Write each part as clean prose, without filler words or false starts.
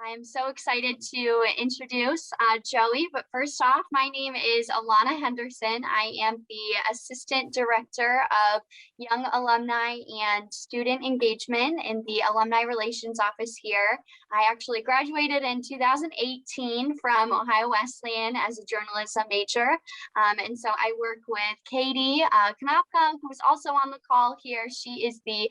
I'm so excited to introduce Joey, but first off, my name is Alana Henderson. I am the Assistant Director of Young Alumni and Student Engagement in the Alumni Relations Office here. I actually graduated in 2018 from Ohio Wesleyan as a journalism major. And so I work with Katie Knopka, who is also on the call here. She is the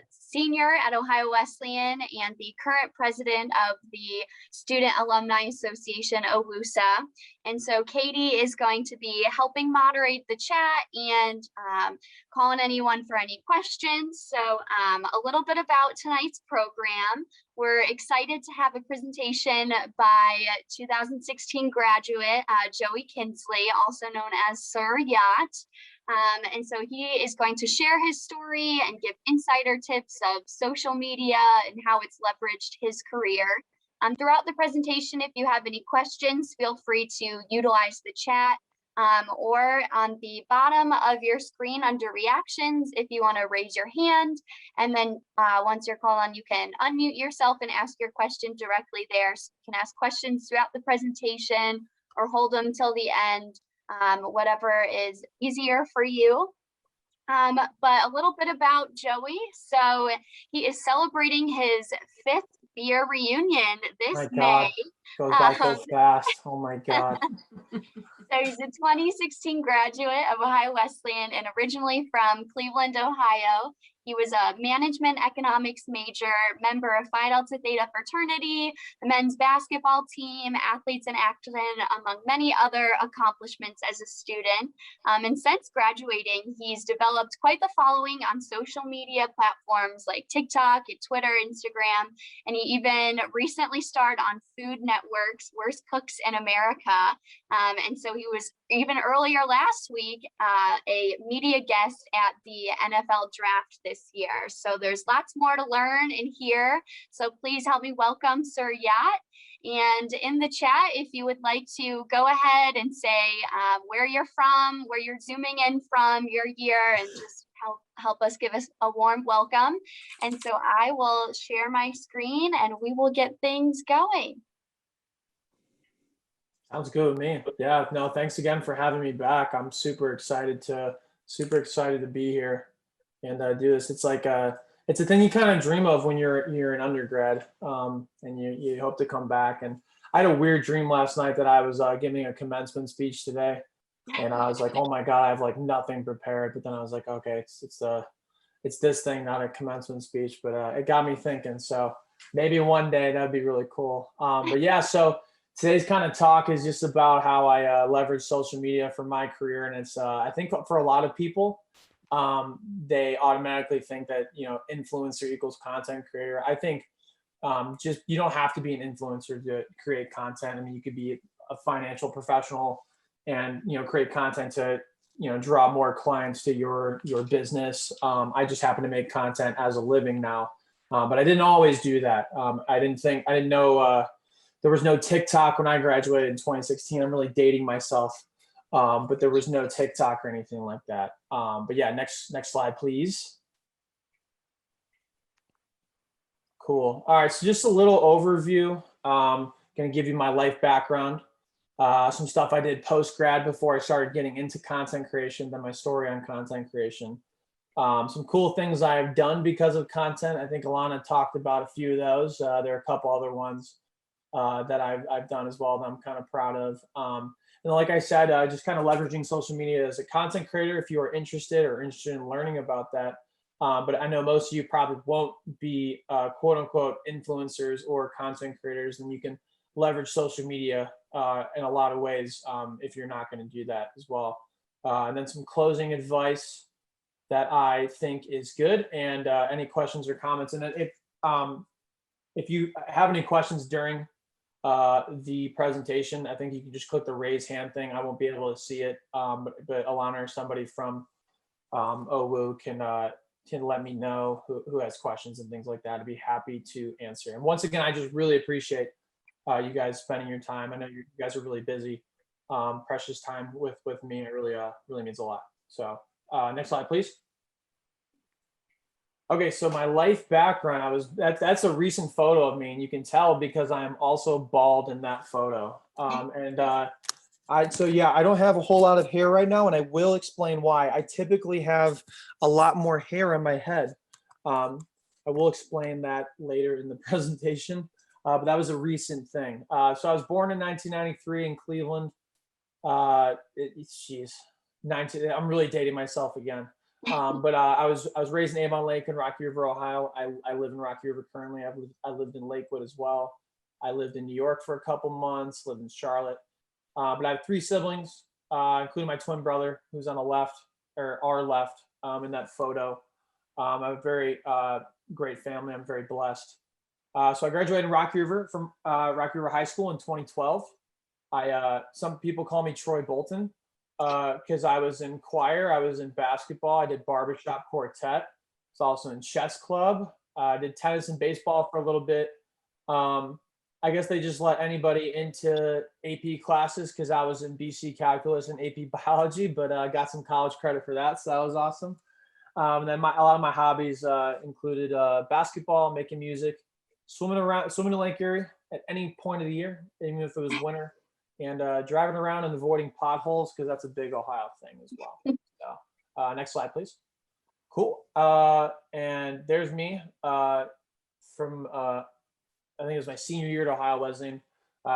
senior at Ohio Wesleyan and the current president of the Student Alumni Association, OWUSA. And so Katie is going to be helping moderate the chat and calling anyone for any questions. So a little bit about tonight's program. We're excited to have a presentation by 2016 graduate Joey Kinsley, also known as Sir Yacht. And so he is going to share his story and give insider tips of social media and how it's leveraged his career. Throughout the presentation, if you have any questions, feel free to utilize the chat or on the bottom of your screen under reactions, if you want to raise your hand. And then once you're called on, you can unmute yourself and ask your question directly there. So you can ask questions throughout the presentation or hold them till the end. Whatever is easier for you. But a little bit about Joey. So he is celebrating his 5th beer reunion this May. Goes by so fast. Oh my God. So he's a 2016 graduate of Ohio Wesleyan and originally from Cleveland, Ohio. He was a management economics major, member of Phi Delta Theta fraternity, the men's basketball team, athletes in action, among many other accomplishments as a student. And since graduating, he's developed quite the following on social media platforms like TikTok, Twitter, Instagram, and he even recently starred on Food Network's Worst Cooks in America. And so he was even earlier last week a media guest at the NFL draft this year. So there's lots more to learn and hear. So please help me welcome Sir Yacht. And in the chat, if you would like to go ahead and say where you're from, where you're zooming in from, your year, and just help us give us a warm welcome. And so I will share my screen and we will get things going. Sounds good with me. Yeah, no, thanks again for having me back. I'm super excited to be here and do this. It's like it's a thing you kind of dream of when you're an undergrad, and you hope to come back. And I had a weird dream last night that I was giving a commencement speech today, and I was like, oh my God, I have like nothing prepared. But then I was like, okay, it's this thing, not a commencement speech. But it got me thinking. So maybe one day that'd be really cool. But yeah, so. Today's kind of talk is just about how I leverage social media for my career. And it's, I think for a lot of people, they automatically think that, influencer equals content creator. I think just, you don't have to be an influencer to create content. I mean, you could be a financial professional and, create content to, draw more clients to your business. I just happen to make content as a living now, but I didn't always do that. I didn't know, there was no TikTok when I graduated in 2016. I'm really dating myself, but there was no TikTok or anything like that. But yeah, next slide, please. Cool. All right, so just a little overview. Going to give you my life background, some stuff I did post-grad before I started getting into content creation, then my story on content creation. Some cool things I've done because of content. I think Alana talked about a few of those. There are a couple other ones that I've done as well that I'm kind of proud of. And like I said, just kind of leveraging social media as a content creator if you are interested in learning about that. But I know most of you probably won't be quote unquote influencers or content creators, and you can leverage social media in a lot of ways if you're not going to do that as well. And then some closing advice that I think is good, and any questions or comments. And then if you have any questions during the presentation, I think you can just click the raise hand thing. I won't be able to see it, but Alana or somebody from OWU can let me know who has questions and things like that. I'd be happy to answer. And once again, I just really appreciate you guys spending your time. I know you guys are really busy, precious time with me. It really means a lot. So next slide, please. Okay, so my life background, that's a recent photo of me, and you can tell because I am also bald in that photo. So yeah, I don't have a whole lot of hair right now, and I will explain why. I typically have a lot more hair on my head. Um, I will explain that later in the presentation, but that was a recent thing. So I was born in 1993 in Cleveland. Geez, 19. I'm really dating myself again. But I was raised in Avon Lake in Rocky River, Ohio. I live in Rocky River currently. I lived in Lakewood as well. I lived in New York for a couple months. Lived in Charlotte. But I have three siblings, including my twin brother, who's on the left or our left in that photo. I have a very great family. I'm very blessed. So I graduated in Rocky River from Rocky River High School in 2012. Some people call me Troy Bolton because I was in choir, I was in basketball, I did barbershop quartet. It's also in chess club. I did tennis and baseball for a little bit. Um, I guess they just let anybody into AP classes because I was in BC calculus and AP biology, but I got some college credit for that, so that was awesome. And then a lot of my hobbies included basketball, making music, swimming in Lake Erie at any point of the year, even if it was winter, and driving around and avoiding potholes because that's a big Ohio thing as well. So, next slide, please. Cool. And there's me from I think it was my senior year at Ohio Wesleyan.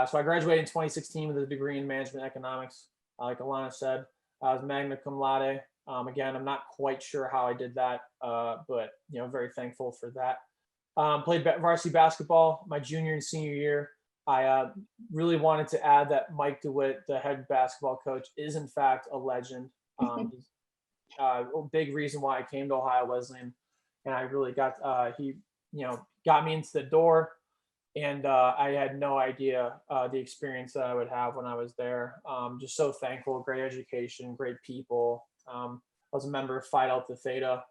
So I graduated in 2016 with a degree in management economics. Like Alana said, I was magna cum laude. Again, I'm not quite sure how I did that, but very thankful for that. Played varsity basketball my junior and senior year. I really wanted to add that Mike DeWitt, the head basketball coach, is in fact a legend. He's a big reason why I came to Ohio Wesleyan, and I really he got me into the door, and I had no idea the experience that I would have when I was there. Just so thankful, great education, great people. I was a member of Phi Delta Theta,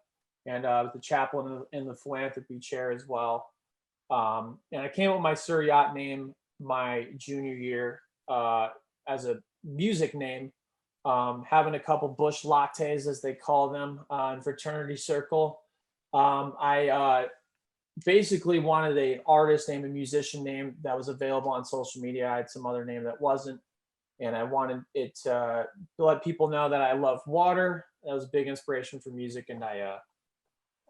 and was the chaplain in the philanthropy chair as well. And I came up with my Sir Yacht name my junior year as a music name, having a couple bush lattes, as they call them, in fraternity circle. I basically wanted an artist name, a musician name that was available on social media. I had some other name that wasn't, and I wanted it to let people know that I love water. That was a big inspiration for music, and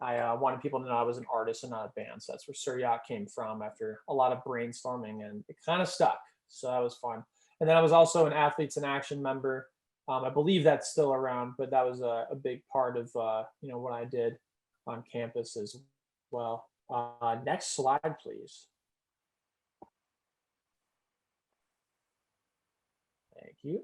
I wanted people to know I was an artist and not a band. So that's where Sir Yacht came from after a lot of brainstorming, and it kind of stuck. So that was fun. And then I was also an Athletes in Action member. I believe that's still around, but that was a big part of what I did on campus as well. Next slide, please. Thank you.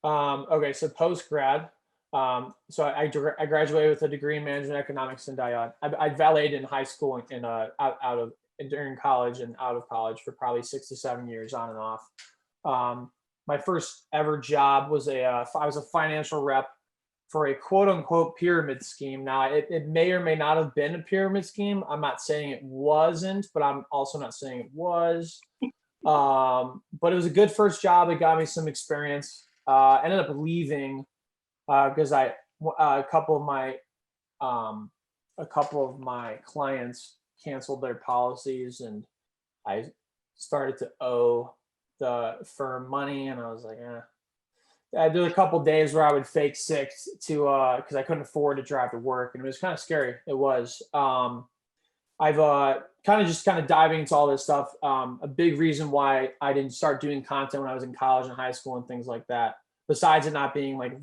Okay, so post grad. So I graduated with a degree in management economics, and I valeted in high school and during college and out of college for probably 6 to 7 years on and off. My first ever job was I was a financial rep for a quote unquote pyramid scheme. Now it may or may not have been a pyramid scheme. I'm not saying it wasn't, but I'm also not saying it was. But it was a good first job. It got me some experience. Ended up leaving because a couple of my clients canceled their policies, and I started to owe the firm money, and I was like, I did a couple days where I would fake sick to because I couldn't afford to drive to work, and it was kind of scary. It was. I've kind of diving into all this stuff. A big reason why I didn't start doing content when I was in college and high school and things like that, besides it not being like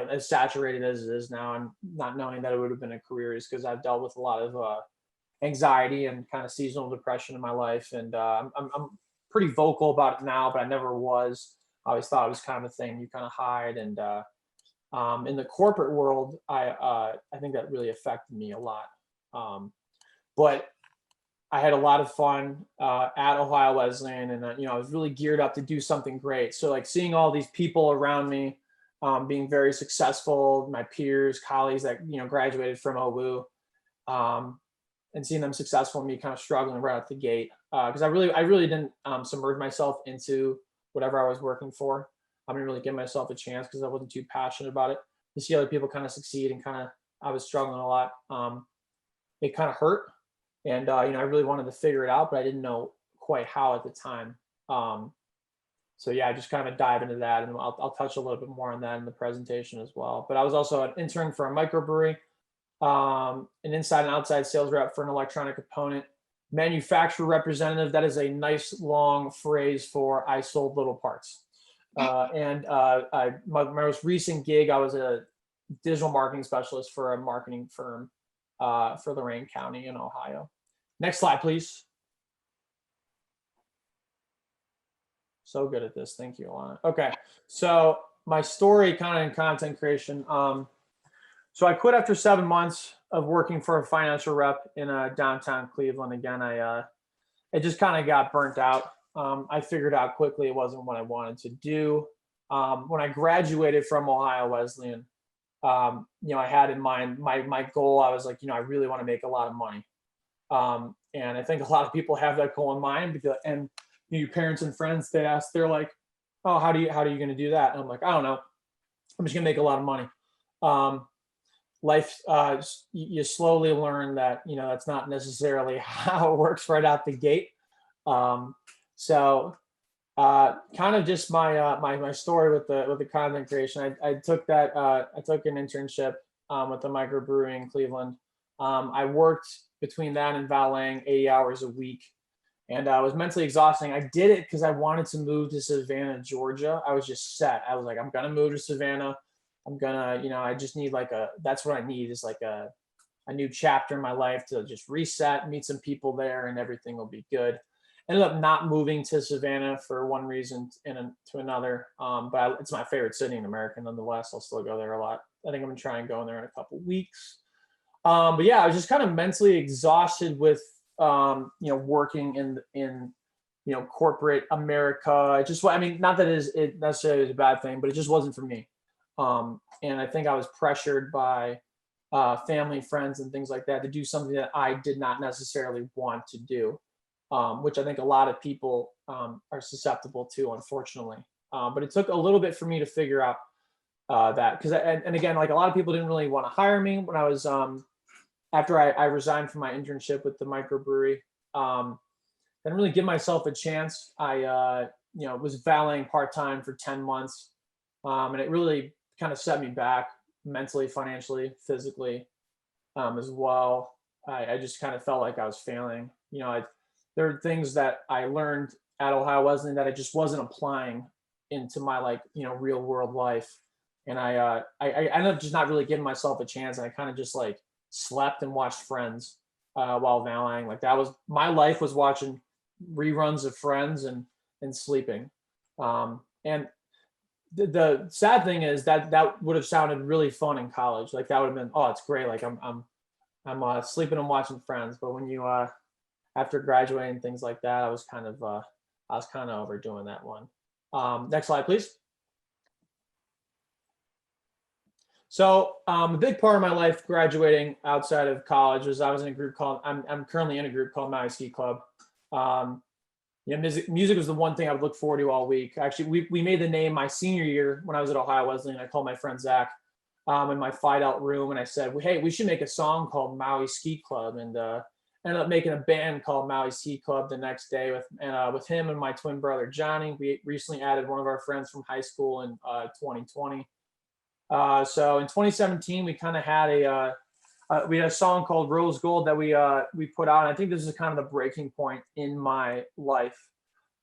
as saturated as it is now, and not knowing that it would have been a career, is because I've dealt with a lot of anxiety and kind of seasonal depression in my life, and I'm pretty vocal about it now, but I never was. I always thought it was kind of a thing you kind of hide, and in the corporate world, I think that really affected me a lot. But I had a lot of fun at Ohio Wesleyan, and I was really geared up to do something great. So like seeing all these people around me being very successful, my peers, colleagues that graduated from owu, and seeing them successful, and me kind of struggling right out the gate because I really didn't submerge myself into whatever I was working for. I didn't really give myself a chance because I wasn't too passionate about it. To see other people kind of succeed, and I was struggling a lot. it kind of hurt. And, I really wanted to figure it out, but I didn't know quite how at the time. So yeah, I just kind of dive into that, and I'll touch a little bit more on that in the presentation as well. But I was also an intern for a microbrewery, an inside and outside sales rep for an electronic component manufacturer representative. That is a nice long phrase for I sold little parts. My most recent gig, I was a digital marketing specialist for a marketing firm for Lorain County in Ohio. Next slide, please. So good at this. Thank you, Alana. Okay, so my story kind of in content creation. So I quit after 7 months of working for a financial rep in downtown Cleveland. Again, it just kind of got burnt out. I figured out quickly it wasn't what I wanted to do. When I graduated from Ohio Wesleyan, I had in mind my goal. I was like, I really want to make a lot of money. And I think a lot of people have that goal in mind, and your parents and friends, they're like, oh, how are you going to do that? And I'm like, I don't know. I'm just gonna make a lot of money. Life, you slowly learn that, that's not necessarily how it works right out the gate. So kind of just my story with the content creation. I took an internship with the microbrewery in Cleveland. I worked between that and valeting 80 hours a week, and it was mentally exhausting. I did it because I wanted to move to Savannah, Georgia. I was just set. I was like, I'm gonna move to Savannah. I'm gonna, I just need that's what I need, is like a new chapter in my life to just reset, meet some people there, and everything will be good. Ended up not moving to Savannah for one reason to another. But it's my favorite city in America nonetheless. I'll still go there a lot. I think I'm gonna try and go in there in a couple weeks. But yeah, I was just kind of mentally exhausted with, working in corporate America. Not that it necessarily is a bad thing, but it just wasn't for me. And I think I was pressured by family, friends, and things like that to do something that I did not necessarily want to do, which I think a lot of people are susceptible to, unfortunately. But it took a little bit for me to figure out that, because and again, like, a lot of people didn't really want to hire me when I was after I resigned from my internship with the microbrewery. Didn't really give myself a chance. I was valeting part-time for 10 months, and it really kind of set me back mentally, financially, physically, as well. I just kind of felt like I was failing. There are things that I learned at Ohio Wesleyan that I just wasn't applying into my real world life. And I ended up just not really giving myself a chance. And I kind of just slept and watched Friends while valeting. My life was watching reruns of Friends and sleeping. And the sad thing is that would have sounded really fun in college. That would have been, oh, it's great. I'm sleeping and watching Friends. But when you after graduating, things like that, I was kind of overdoing that one. Next slide, please. So a big part of my life graduating outside of college was I was in a group called, I'm currently in a group called Maui Ski Club. Music was the one thing I would look forward to all week. Actually, we made the name my senior year when I was at Ohio Wesleyan. I called my friend Zach in my Fight Out room, and I said, well, hey, we should make a song called Maui Ski Club, and ended up making a band called Maui Ski Club the next day with him and my twin brother Johnny. We recently added one of our friends from high school in 2020. So in 2017, we kind of had we had a song called Rose Gold that we put out. And I think this is kind of the breaking point in my life.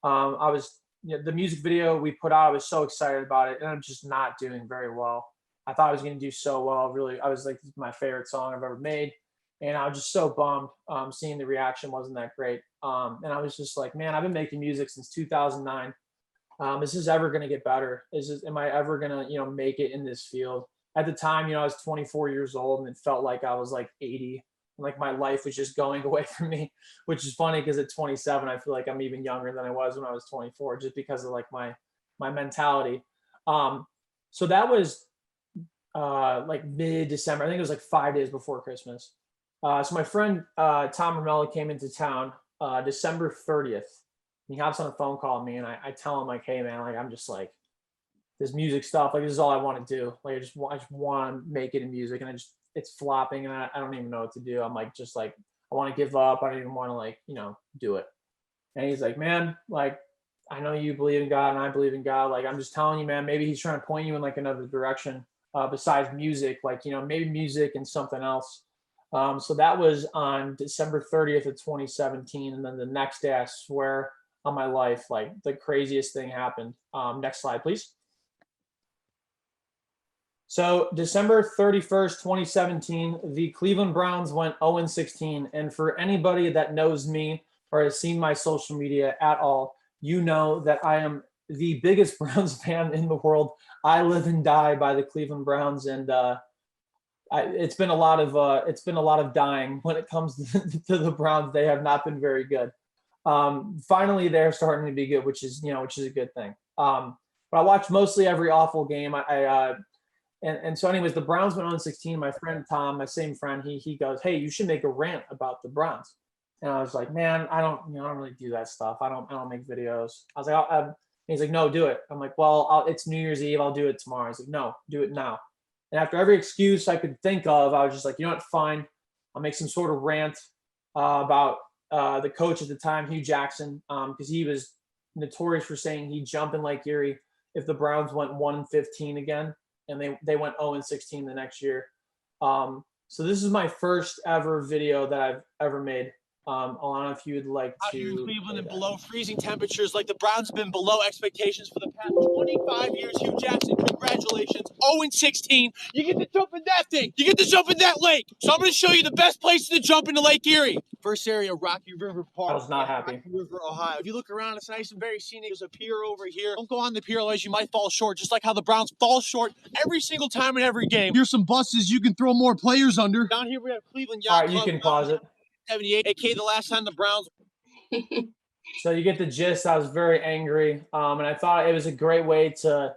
The music video we put out, I was so excited about it, and I'm just not doing very well. I thought I was going to do so well. Really, I was like, this is my favorite song I've ever made. And I was just so bummed seeing the reaction wasn't that great. And I was just like, man, I've been making music since 2009. Is this ever going to get better? Am I ever going to, make it in this field? At the time, I was 24 years old, and it felt like I was 80. And my life was just going away from me, which is funny because at 27, I feel like I'm even younger than I was when I was 24, just because of my mentality. So that was mid-December. I think it was 5 days before Christmas. So my friend Tom Ramella came into town December 30th. He hops on a phone call with me, and I tell him hey man, I'm just this music stuff, this is all I want to do. I just want to make it in music, and I just it's flopping and I don't even know what to do. I'm like, just like, I want to give up. I don't even want to like, do it. And he's like, man, like, I know you believe in God and I believe in God. Like, I'm just telling you, man, maybe he's trying to point you in like another direction besides music, like, maybe music and something else. So that was on December 30th of 2017. And then the next day, I swear on my life, like the craziest thing happened. Next slide, please. So December 31st, 2017, the Cleveland Browns went 0-16. And for anybody that knows me or has seen my social media at all, you know that I am the biggest Browns fan in the world. I live and die by the Cleveland Browns, and it's been a lot of dying when it comes to the Browns. They have not been very good. Finally, they're starting to be good, which is a good thing. But I watch mostly every awful game. And so anyways, the Browns went on 16. My friend Tom, my same friend, he goes, hey, you should make a rant about the Browns. And I was like, man, I don't really do that stuff. I don't make videos. I was like, he's like, no, do it. I'm like, well, it's New Year's Eve. I'll do it tomorrow. He's like, no, do it now. And after every excuse I could think of, I was just like, you know what, fine. I'll make some sort of rant about the coach at the time, Hugh Jackson, because he was notorious for saying he'd jump in Lake Erie if the Browns went 1-15 again. And they went 0-16 the next year. So this is my first ever video that I've ever made. Alana, if you'd like to. Out here in Cleveland and below freezing temperatures, like the Browns have been below expectations for the past 25 years. Hugh Jackson, congratulations. 0-16. You get to jump in that thing. You get to jump in that lake. So I'm going to show you the best place to jump into Lake Erie. First area, Rocky River Park. I was not happy. Rocky River, Ohio. If you look around, it's nice and very scenic. There's a pier over here. Don't go on the pier, otherwise you might fall short, just like how the Browns fall short every single time in every game. Here's some buses you can throw more players under. Down here we have Cleveland Yacht All right, Club. you can pause it. 78, aka the last time the Browns. So you get the gist. I was very angry, and I thought it was a great way to,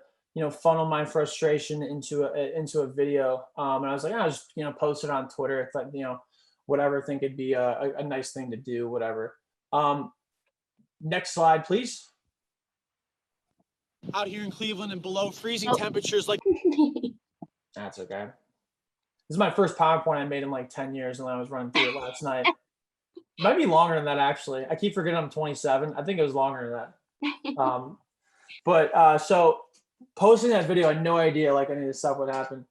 funnel my frustration into a video. And I was like, I'll just, post it on Twitter. If whatever, I think it'd be a nice thing to do, whatever. Next slide, please. Out here in Cleveland and below freezing temperatures, like. That's okay. This is my first PowerPoint I made in like 10 years, and I was running through it last night. It might be longer than that, actually. I keep forgetting I'm 27. I think it was longer than that. So posting that video, I had no idea like any of this stuff would happen.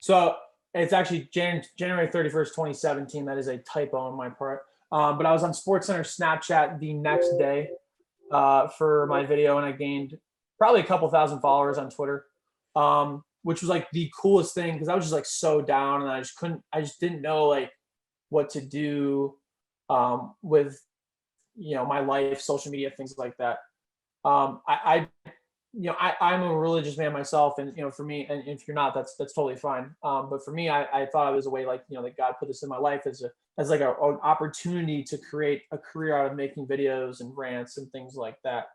So it's actually January 31st, 2017. That is a typo on my part. But I was on SportsCenter Snapchat the next day for my video, and I gained probably a couple thousand followers on Twitter. Which was like the coolest thing because I was just like so down and I just didn't know like what to do with my life, social media, things like that. I'm a religious man myself, and for me, and if you're not, that's totally fine. But for me, I thought it was a way like that God put this in my life as like an opportunity to create a career out of making videos and rants and things like that.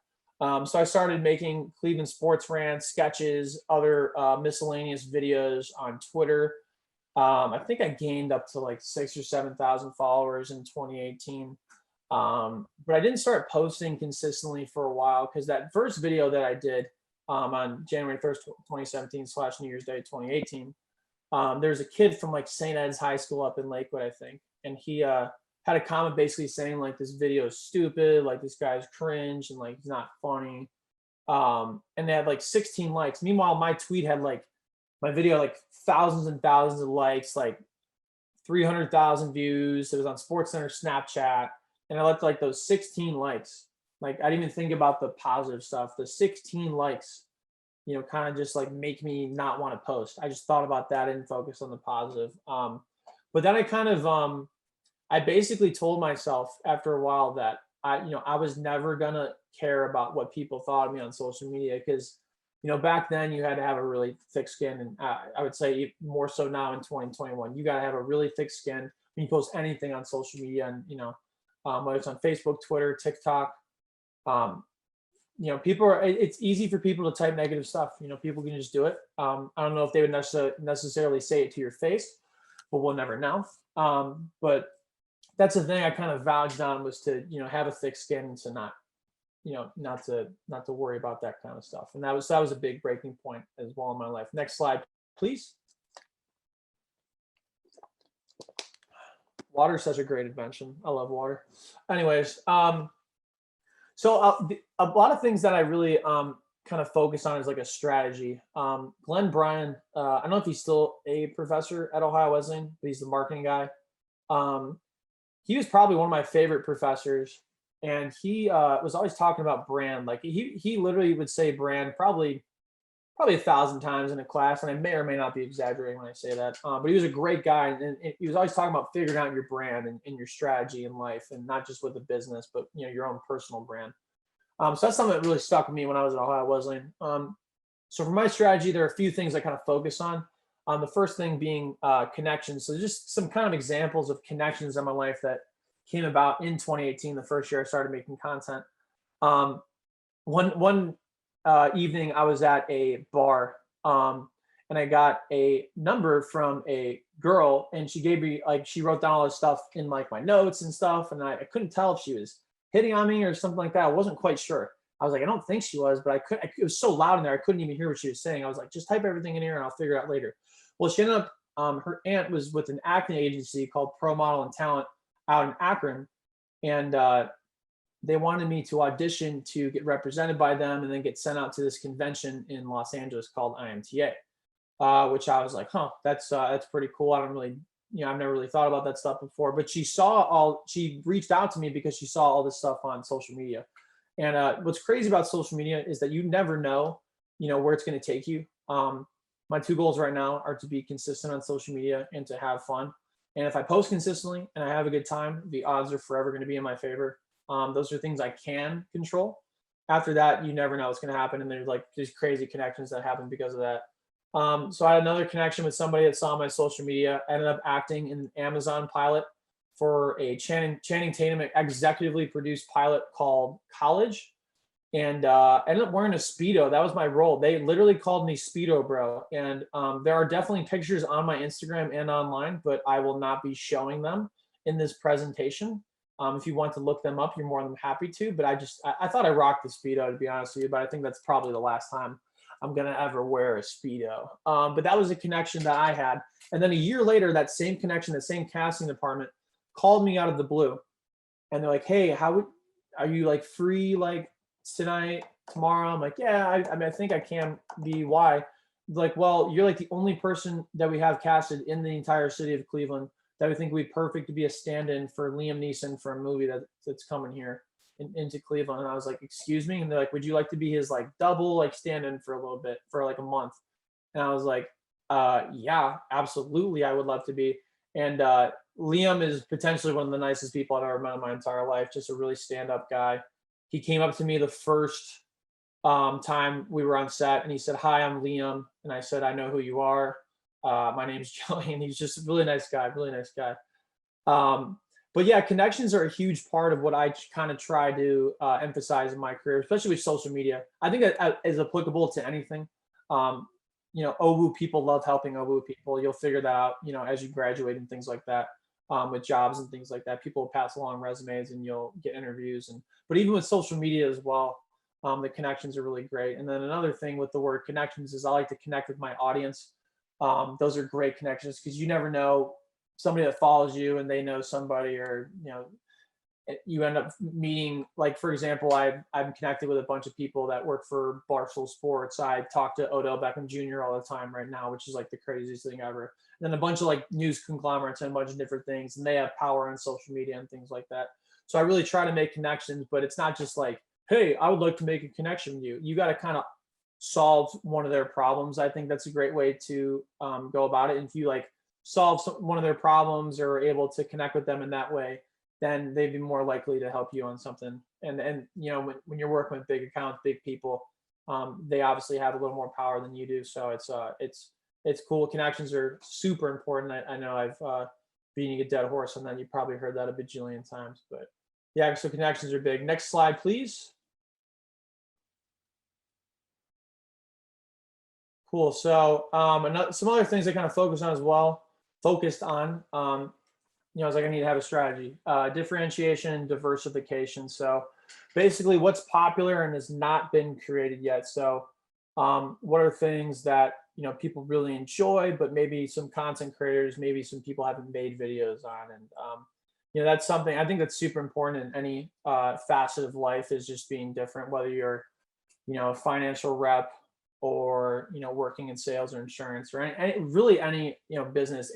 So I started making Cleveland sports rants, sketches, other miscellaneous videos on Twitter. I think I gained up to like 6,000 or 7,000 followers in 2018. But I didn't start posting consistently for a while because that first video that I did on January 1st, 2017 / New Year's Day, 2018, there's a kid from like St. Ed's High School up in Lakewood, I think. And he had a comment basically saying like this video is stupid, like this guy's cringe and like he's not funny. And they had like 16 likes. Meanwhile, my tweet had like my video like thousands and thousands of likes, like 300,000 views. It was on SportsCenter Snapchat, and I left like those 16 likes. Like I didn't even think about the positive stuff. The 16 likes, kind of just like make me not want to post. I just thought about that and focused on the positive. But then I kind of I basically told myself after a while that I was never gonna care about what people thought of me on social media because, back then you had to have a really thick skin, and I would say more so now in 2021, you got to have a really thick skin when you post anything on social media, and whether it's on Facebook, Twitter, TikTok. It's easy for people to type negative stuff. People can just do it. I don't know if they would necessarily say it to your face, but we'll never know. But that's the thing I kind of vouched on was to, have a thick skin and to not to worry about that kind of stuff. And that was a big breaking point as well in my life. Next slide, please. Water's such a great invention. I love water. Anyways, so a lot of things that I really kind of focus on is like a strategy. Glenn Bryan, I don't know if he's still a professor at Ohio Wesleyan, but he's the marketing guy. Um, he was probably one of my favorite professors, and he was always talking about brand. Like he literally would say brand probably 1,000 times in a class, and I may or may not be exaggerating when I say that. But he was a great guy, and he was always talking about figuring out your brand and your strategy in life, and not just with the business, but your own personal brand. So that's something that really stuck with me when I was at Ohio Wesleyan. So for my strategy, there are a few things I kind of focus on. The first thing being connections. So just some kind of examples of connections in my life that came about in 2018, the first year I started making content. One evening, I was at a bar, and I got a number from a girl, and she gave me she wrote down all this stuff in like my notes and stuff, and I couldn't tell if she was hitting on me or something like that. I wasn't quite sure. I was like, I don't think she was, but it was so loud in there, I couldn't even hear what she was saying. I was like, just type everything in here and I'll figure it out later. Well, she ended up, her aunt was with an acting agency called Pro Model and Talent out in Akron. And they wanted me to audition to get represented by them and then get sent out to this convention in Los Angeles called IMTA, which I was like, huh, that's pretty cool. I don't really, I've never really thought about that stuff before, but she reached out to me because she saw all this stuff on social media. And what's crazy about social media is that you never know, where it's going to take you. My two goals right now are to be consistent on social media and to have fun. And if I post consistently and I have a good time, the odds are forever going to be in my favor. Those are things I can control. After that, you never know what's going to happen. And there's like these crazy connections that happen because of that. So I had another connection with somebody that saw my social media. I ended up acting in an Amazon pilot for a Channing Tatum executively produced pilot called College. And I ended up wearing a Speedo. That was my role. They literally called me Speedo Bro. And there are definitely pictures on my Instagram and online, but I will not be showing them in this presentation. If you want to look them up, you're more than happy to. But I thought I rocked the Speedo, to be honest with you. But I think that's probably the last time I'm going to ever wear a Speedo. But that was a connection that I had. And then a year later, that same connection, the same casting department called me out of the blue. And they're like, hey, are you like free like tonight, tomorrow? I'm like, yeah, I mean, I think I can be. Why? Like, well, you're like the only person that we have casted in the entire city of Cleveland that we think would be perfect to be a stand-in for Liam Neeson for a movie that's coming here into Cleveland. And I was like, excuse me? And they're like, would you like to be his like double like stand-in for a little bit, for like a month? And I was like, yeah, absolutely, I would love to be. And Liam is potentially one of the nicest people I've ever met in my entire life. Just a really stand-up guy. He came up to me the first time we were on set, and he said, hi, I'm Liam. And I said, I know who you are. My name's Joey. And he's just a really nice guy, really nice guy. But yeah, connections are a huge part of what I kind of try to emphasize in my career, especially with social media. I think that is applicable to anything. OWU people love helping OWU people. You'll figure that out, as you graduate and things like that, with jobs and things like that. People will pass along resumes and you'll get interviews. But even with social media as well, the connections are really great. And then another thing with the word connections is I like to connect with my audience. Those are great connections because you never know somebody that follows you and they know somebody, or you end up meeting, like, for example, I'm connected with a bunch of people that work for Barstool Sports. I talk to Odell Beckham Jr. all the time right now, which is like the craziest thing ever. And then a bunch of like news conglomerates and a bunch of different things, and they have power on social media and things like that. So I really try to make connections, but it's not just like, hey, I would like to make a connection with you. You got to kind of solve one of their problems. I think that's a great way to go about it. And if you like solve one of their problems or are able to connect with them in that way, then they'd be more likely to help you on something. And when you're working with big accounts, big people, they obviously have a little more power than you do. So it's cool. Connections are super important. I know I've beating a dead horse on that. You probably heard that a bajillion times, but yeah, so connections are big. Next slide, please. Cool. So some other things I kind of focused on, I was like, I need to have a strategy, differentiation, diversification. So basically what's popular and has not been created yet. So what are things that people really enjoy, but maybe some content creators, maybe some people haven't made videos on. And that's something I think that's super important in any facet of life, is just being different, whether you're a financial rep, or working in sales or insurance, or really any business.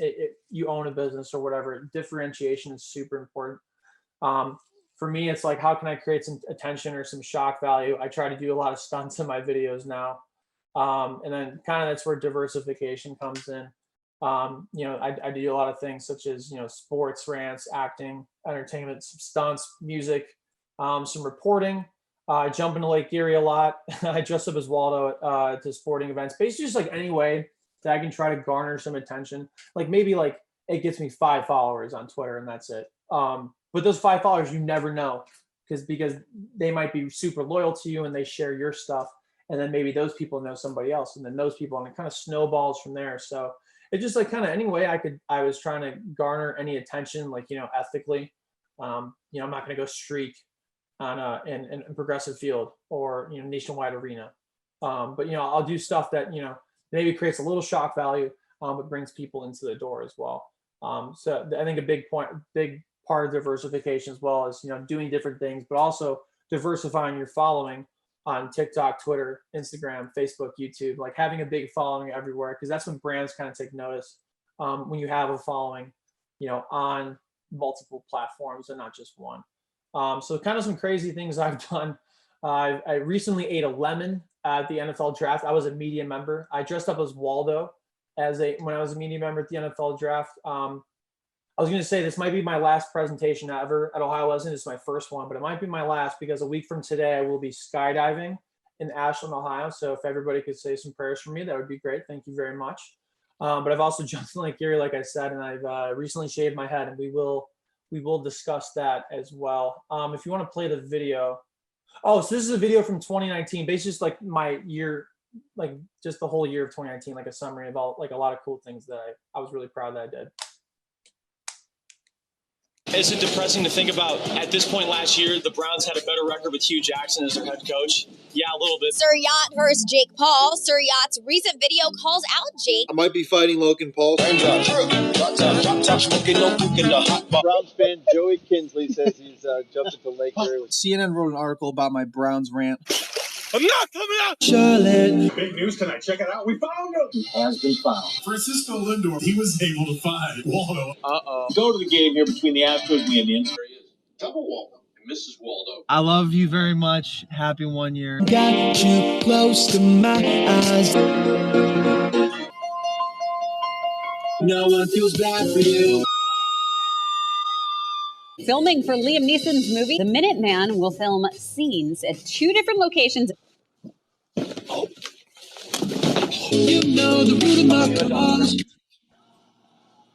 You own a business or whatever, differentiation is super important. For me, it's like, how can I create some attention or some shock value? I try to do a lot of stunts in my videos now. And then kind of that's where diversification comes in. I do a lot of things such as, sports, rants, acting, entertainment, some stunts, music, some reporting. I jump into Lake Erie a lot. I dress up as Waldo to sporting events. Basically, just like any way that I can try to garner some attention. Like maybe like it gets me 5 followers on Twitter and that's it. But those 5 followers, you never know, because they might be super loyal to you and they share your stuff. And then maybe those people know somebody else, and then those people, and it kind of snowballs from there. So it just like kind of any way I was trying to garner any attention, like, ethically. I'm not going to go streak on in progressive field or, nationwide arena. But, I'll do stuff that, maybe creates a little shock value, but brings people into the door as well. So I think a big part of diversification as well is, doing different things, but also diversifying your following on TikTok, Twitter, Instagram, Facebook, YouTube, like having a big following everywhere, because that's when brands kind of take notice, when you have a following, on multiple platforms and not just one. So kind of some crazy things I've done. I recently ate a lemon at the NFL draft. I was a media member. I dressed up as Waldo when I was a media member at the NFL draft. I was going to say this might be my last presentation ever at Ohio Wesleyan. It's my first one, but it might be my last, because a week from today I will be skydiving in Ashland, Ohio. So if everybody could say some prayers for me, that would be great. Thank you very much. But I've also jumped in Lake Erie, like I said, and I've recently shaved my head, and we will discuss that as well. If you want to play the video. Oh, so this is a video from 2019, basically just like my year, like just the whole year of 2019, like a summary of all, like a lot of cool things that I was really proud that I did. Is it depressing to think about, at this point last year, the Browns had a better record with Hugh Jackson as their head coach? Yeah, a little bit. Sir Yacht versus Jake Paul. Sir Yacht's recent video calls out Jake. I might be fighting Logan Paul. Browns fan Joey Kinsley says he's jumped into Lake Erie. CNN wrote an article about my Browns rant. I'm not coming out! Charlotte. Big news tonight. Check it out. We found him. He has been found. Francisco Lindor. He was able to find Waldo. Go to the game here between the Astros and the Indians. There he is. Double Waldo and Mrs. Waldo. I love you very much. Happy 1 year. Got you close to my eyes. No one feels bad for you. Filming for Liam Neeson's movie, The Minuteman will film scenes at 2 different locations. You know the root of my cause.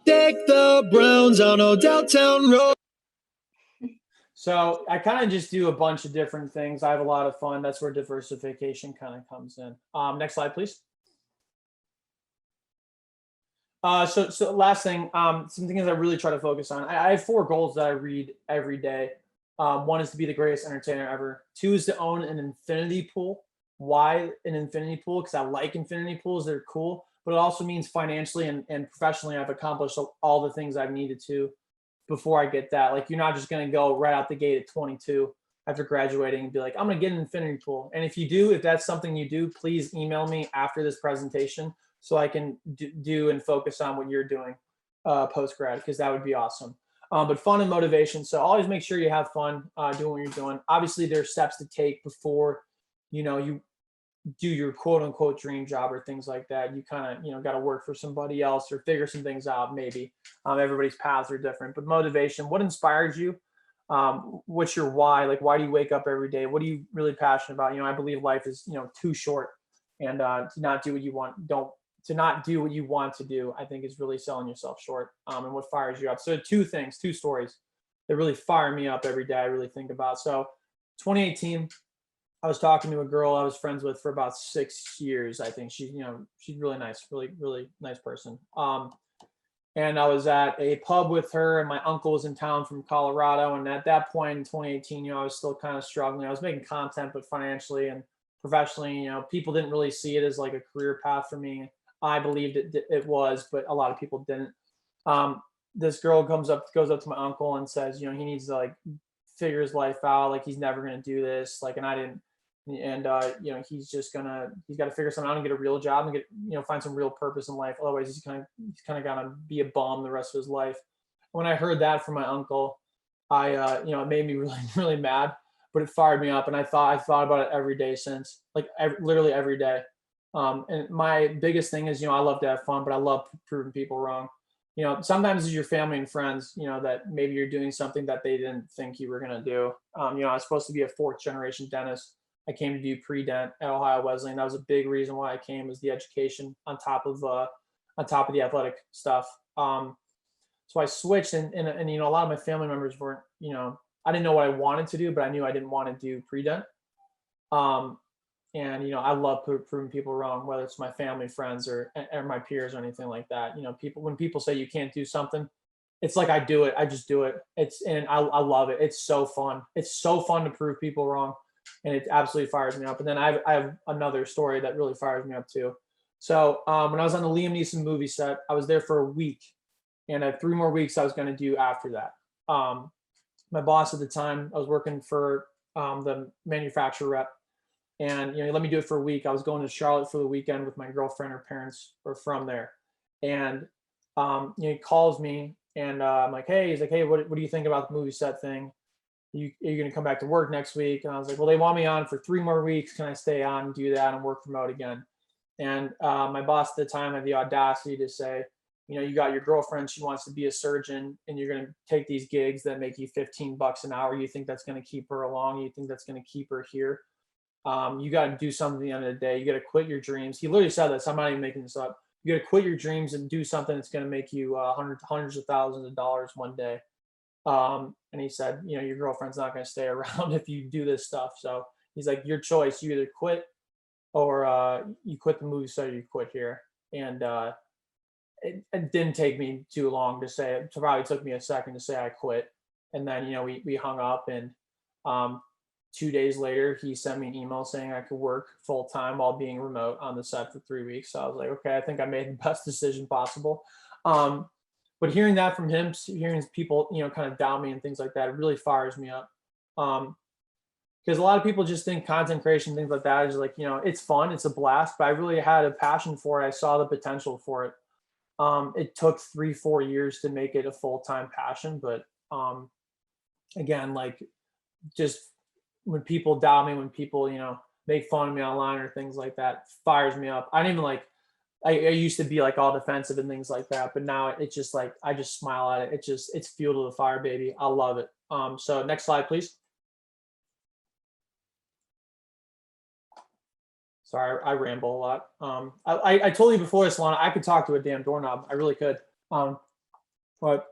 Take the Browns on Odell Town Road. So I kind of just do a bunch of different things. I have a lot of fun. That's where diversification kind of comes in. Next slide, please. So last thing, some things I really try to focus on. I have 4 goals that I read every day. 1 is to be the greatest entertainer ever. 2 is to own an infinity pool. Why an infinity pool? Because I like infinity pools. They're cool, but it also means financially and professionally, I've accomplished all the things I've needed to before I get that. Like, you're not just going to go right out the gate at 22 after graduating and be like, I'm going to get an infinity pool. And if you do, if that's something you do, please email me after this presentation so I can do and focus on what you're doing post-grad, because that would be awesome. But fun and motivation. So always make sure you have fun doing what you're doing. Obviously, there are steps to take before, you do your quote unquote dream job or things like that. You kind of, got to work for somebody else or figure some things out. Maybe everybody's paths are different, but motivation, what inspires you? What's your why? Like, why do you wake up every day? What are you really passionate about? I believe life is, too short, and to not do what you want, to not do what you want to do, I think is really selling yourself short. And what fires you up. So 2 stories that really fire me up every day. I really think about. So 2018, I was talking to a girl I was friends with for about 6 years. I think she's really nice, really nice person. And I was at a pub with her, and my uncle was in town from Colorado. And at that point in 2018, I was still kind of struggling. I was making content, but financially and professionally, people didn't really see it as like a career path for me. I believed it was, but a lot of people didn't. This girl goes up to my uncle and says, you know, he needs to like figure his life out. Like he's never going to do this. Like, and I didn't, and you know, he's got to figure something out and get a real job and get, you know, find some real purpose in life. Otherwise he's kind of got to be a bum the rest of his life. When I heard that from my uncle, you know, it made me really, really mad, but it fired me up. And I thought about it every day since, like literally every day. And my biggest thing is, you know, I love to have fun, but I love proving people wrong. You know, sometimes it's your family and friends, you know, that maybe you're doing something that they didn't think you were going to do. You know, I was supposed to be a 4th generation dentist. I came to do pre-dent at Ohio Wesleyan. That was a big reason why I came, was the education on top of the athletic stuff. So I switched and, you know, a lot of my family members weren't, you know, I didn't know what I wanted to do, but I knew I didn't want to do pre-dent. And, you know, I love proving people wrong, whether it's my family, friends, or my peers or anything like that. You know, when people say you can't do something, it's like I do it. I just do it. And I love it. It's so fun. It's so fun to prove people wrong. And it absolutely fires me up. And then I have another story that really fires me up too. So when I was on the Liam Neeson movie set, I was there for a week. And I had 3 more weeks I was going to do after that. My boss at the time, I was working for the manufacturer rep. And, you know, he let me do it for a week. I was going to Charlotte for the weekend with my girlfriend. Her parents were from there. And, you know, he calls me and I'm like, hey, he's like, hey, what do you think about the movie set thing? Are you going to come back to work next week? And I was like, well, they want me on for 3 more weeks. Can I stay on and do that and work remote again? And my boss at the time had the audacity to say, you know, you got your girlfriend, she wants to be a surgeon, and you're going to take these gigs that make you $15 an hour. You think that's going to keep her along? You think that's going to keep her here? You got to do something at the end of the day. You got to quit your dreams. He literally said this. I'm not even making this up. You got to quit your dreams and do something that's going to make you hundreds of thousands of dollars one day. And he said, you know, your girlfriend's not going to stay around if you do this stuff. So he's like, your choice. You either quit or you quit the movie set or you quit here. And it didn't take me too long to say it. Probably took me a second to say I quit. And then, you know, we hung up, and 2 days later, he sent me an email saying I could work full time while being remote on the set for 3 weeks. So I was like, okay, I think I made the best decision possible. But hearing that from him, hearing people, you know, kind of doubt me and things like that, it really fires me up. Because a lot of people just think content creation, things like that is like, you know, it's fun, it's a blast, but I really had a passion for it. I saw the potential for it. It took 3-4 years to make it a full-time passion, but again, like, just when people doubt me, when people, you know, make fun of me online or things like that, fires me up. I don't even like, I used to be like all defensive and things like that, but now it's just like, I just smile at it. It's fuel to the fire, baby. I love it. So next slide, please. Sorry, I ramble a lot. I told you before this, Lana, I could talk to a damn doorknob. I really could. But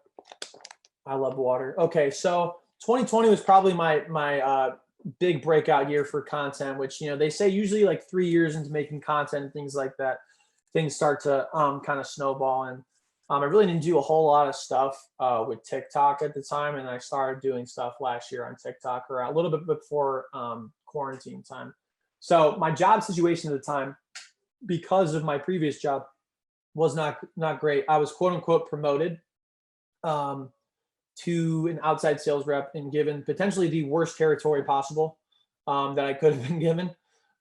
I love water. Okay, so 2020 was probably my big breakout year for content, which, you know, they say usually like 3 years into making content and things like that, things start to kind of snowball. And I really didn't do a whole lot of stuff with TikTok at the time. And I started doing stuff last year on TikTok, or a little bit before quarantine time. So my job situation at the time, because of my previous job, was not great. I was quote unquote promoted to an outside sales rep and given potentially the worst territory possible that I could have been given.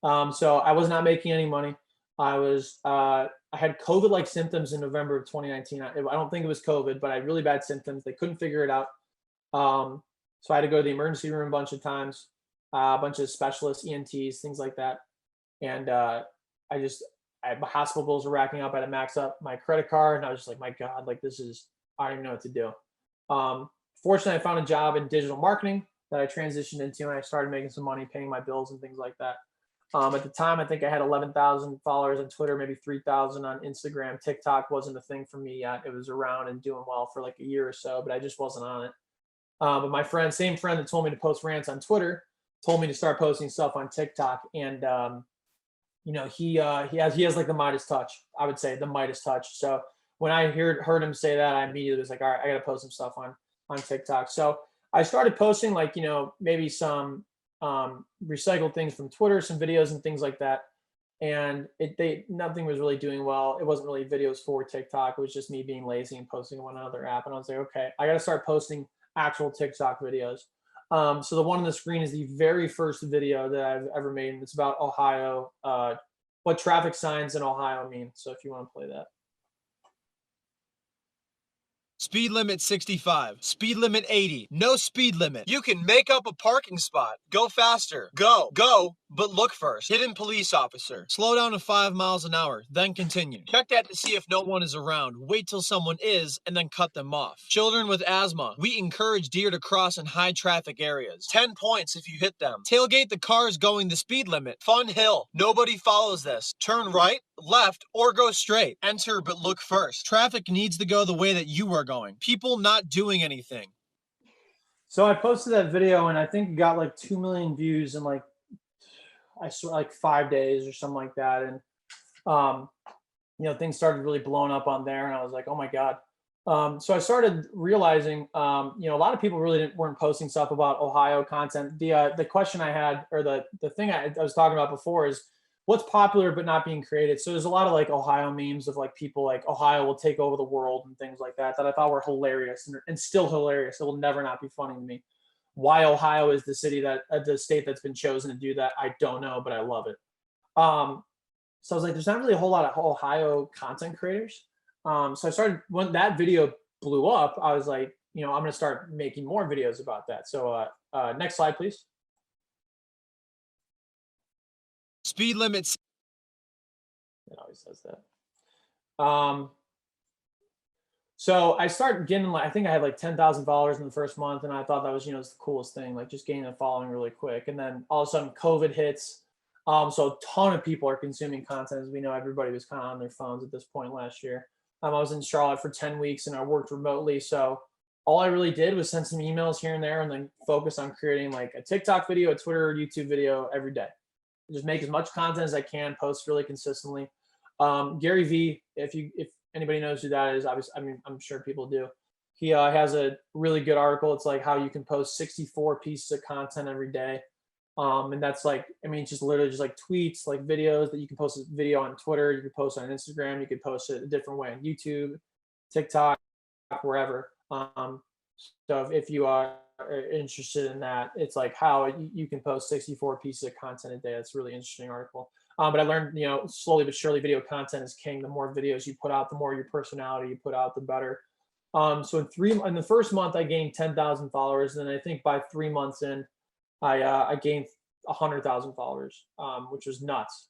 So I was not making any money. I had COVID-like symptoms in November of 2019. I don't think it was COVID, but I had really bad symptoms. They couldn't figure it out. So I had to go to the emergency room a bunch of times, a bunch of specialists, ENTs, things like that. And my hospital bills were racking up. I had to max up my credit card, and I was just like, my God, like I don't even know what to do. Fortunately, I found a job in digital marketing that I transitioned into, and I started making some money, paying my bills and things like that. At the time, I think I had 11,000 followers on Twitter, maybe 3,000 on Instagram. TikTok wasn't a thing for me yet. It was around and doing well for like a year or so, but I just wasn't on it. But my same friend that told me to post rants on Twitter, told me to start posting stuff on TikTok. And, you know, he has like the Midas touch, I would say, the Midas touch. So when I heard him say that, I immediately was like, all right, I got to post some stuff on TikTok. So I started posting, like, you know, maybe some recycled things from Twitter, some videos and things like that. and nothing was really doing well. It wasn't really videos for TikTok. It was just me being lazy and posting on another app. And I was like, okay, I got to start posting actual TikTok videos. So the one on the screen is the very first video that I've ever made, and it's about Ohio, what traffic signs in Ohio mean. So if you want to play that. Speed limit 65. Speed limit 80. No speed limit. You can make up a parking spot. Go faster. Go, but look first. Hidden police officer. Slow down to 5 miles an hour, then continue. Check that to see if no one is around. Wait till someone is, and then cut them off. Children with asthma. We encourage deer to cross in high traffic areas. 10 points if you hit them. Tailgate the cars going the speed limit. Fun hill. Nobody follows this. Turn right, left, or go straight. Enter, but look first. Traffic needs to go the way that you are going. People not doing anything. So I posted that video, and I think it got like 2 million views in like 5 days or something like that. And things started really blowing up on there, and I was like, oh my god. So I started realizing, a lot of people really weren't posting stuff about Ohio content. The question I had, or the thing I was talking about before, is what's popular but not being created. So there's a lot of like Ohio memes of like people like Ohio will take over the world and things like that I thought were hilarious and still hilarious. It will never not be funny to me. Why Ohio is the state that's been chosen to do that, I don't know, but I love it. So I was like, there's not really a whole lot of Ohio content creators. So I started, when that video blew up, I was like, I'm going to start making more videos about that. So next slide, please. Speed limits. It always says that. So I started getting, I think I had like 10,000 followers in the first month, and I thought that was, the coolest thing, like just gaining a following really quick. And then all of a sudden COVID hits. So a ton of people are consuming content. As we know, everybody was kind of on their phones at this point last year. I was in Charlotte for 10 weeks and I worked remotely. So all I really did was send some emails here and there and then focus on creating like a TikTok video, a Twitter or YouTube video every day. Just make as much content as I can, post really consistently. Gary Vee, if anybody knows who that is, obviously, I'm sure people do. He has a really good article. It's like how you can post 64 pieces of content every day. And that's like, just literally just like tweets, like videos that you can post a video on Twitter, you can post on Instagram, you can post it a different way on YouTube, TikTok, wherever. So if you are interested in that, it's like how you can post 64 pieces of content a day. That's a really interesting article. But I learned, slowly but surely, video content is king. The more videos you put out, the more your personality you put out, the better. So in the first month, I gained 10,000 followers. And then I think by 3 months in, I gained 100,000 followers, which was nuts.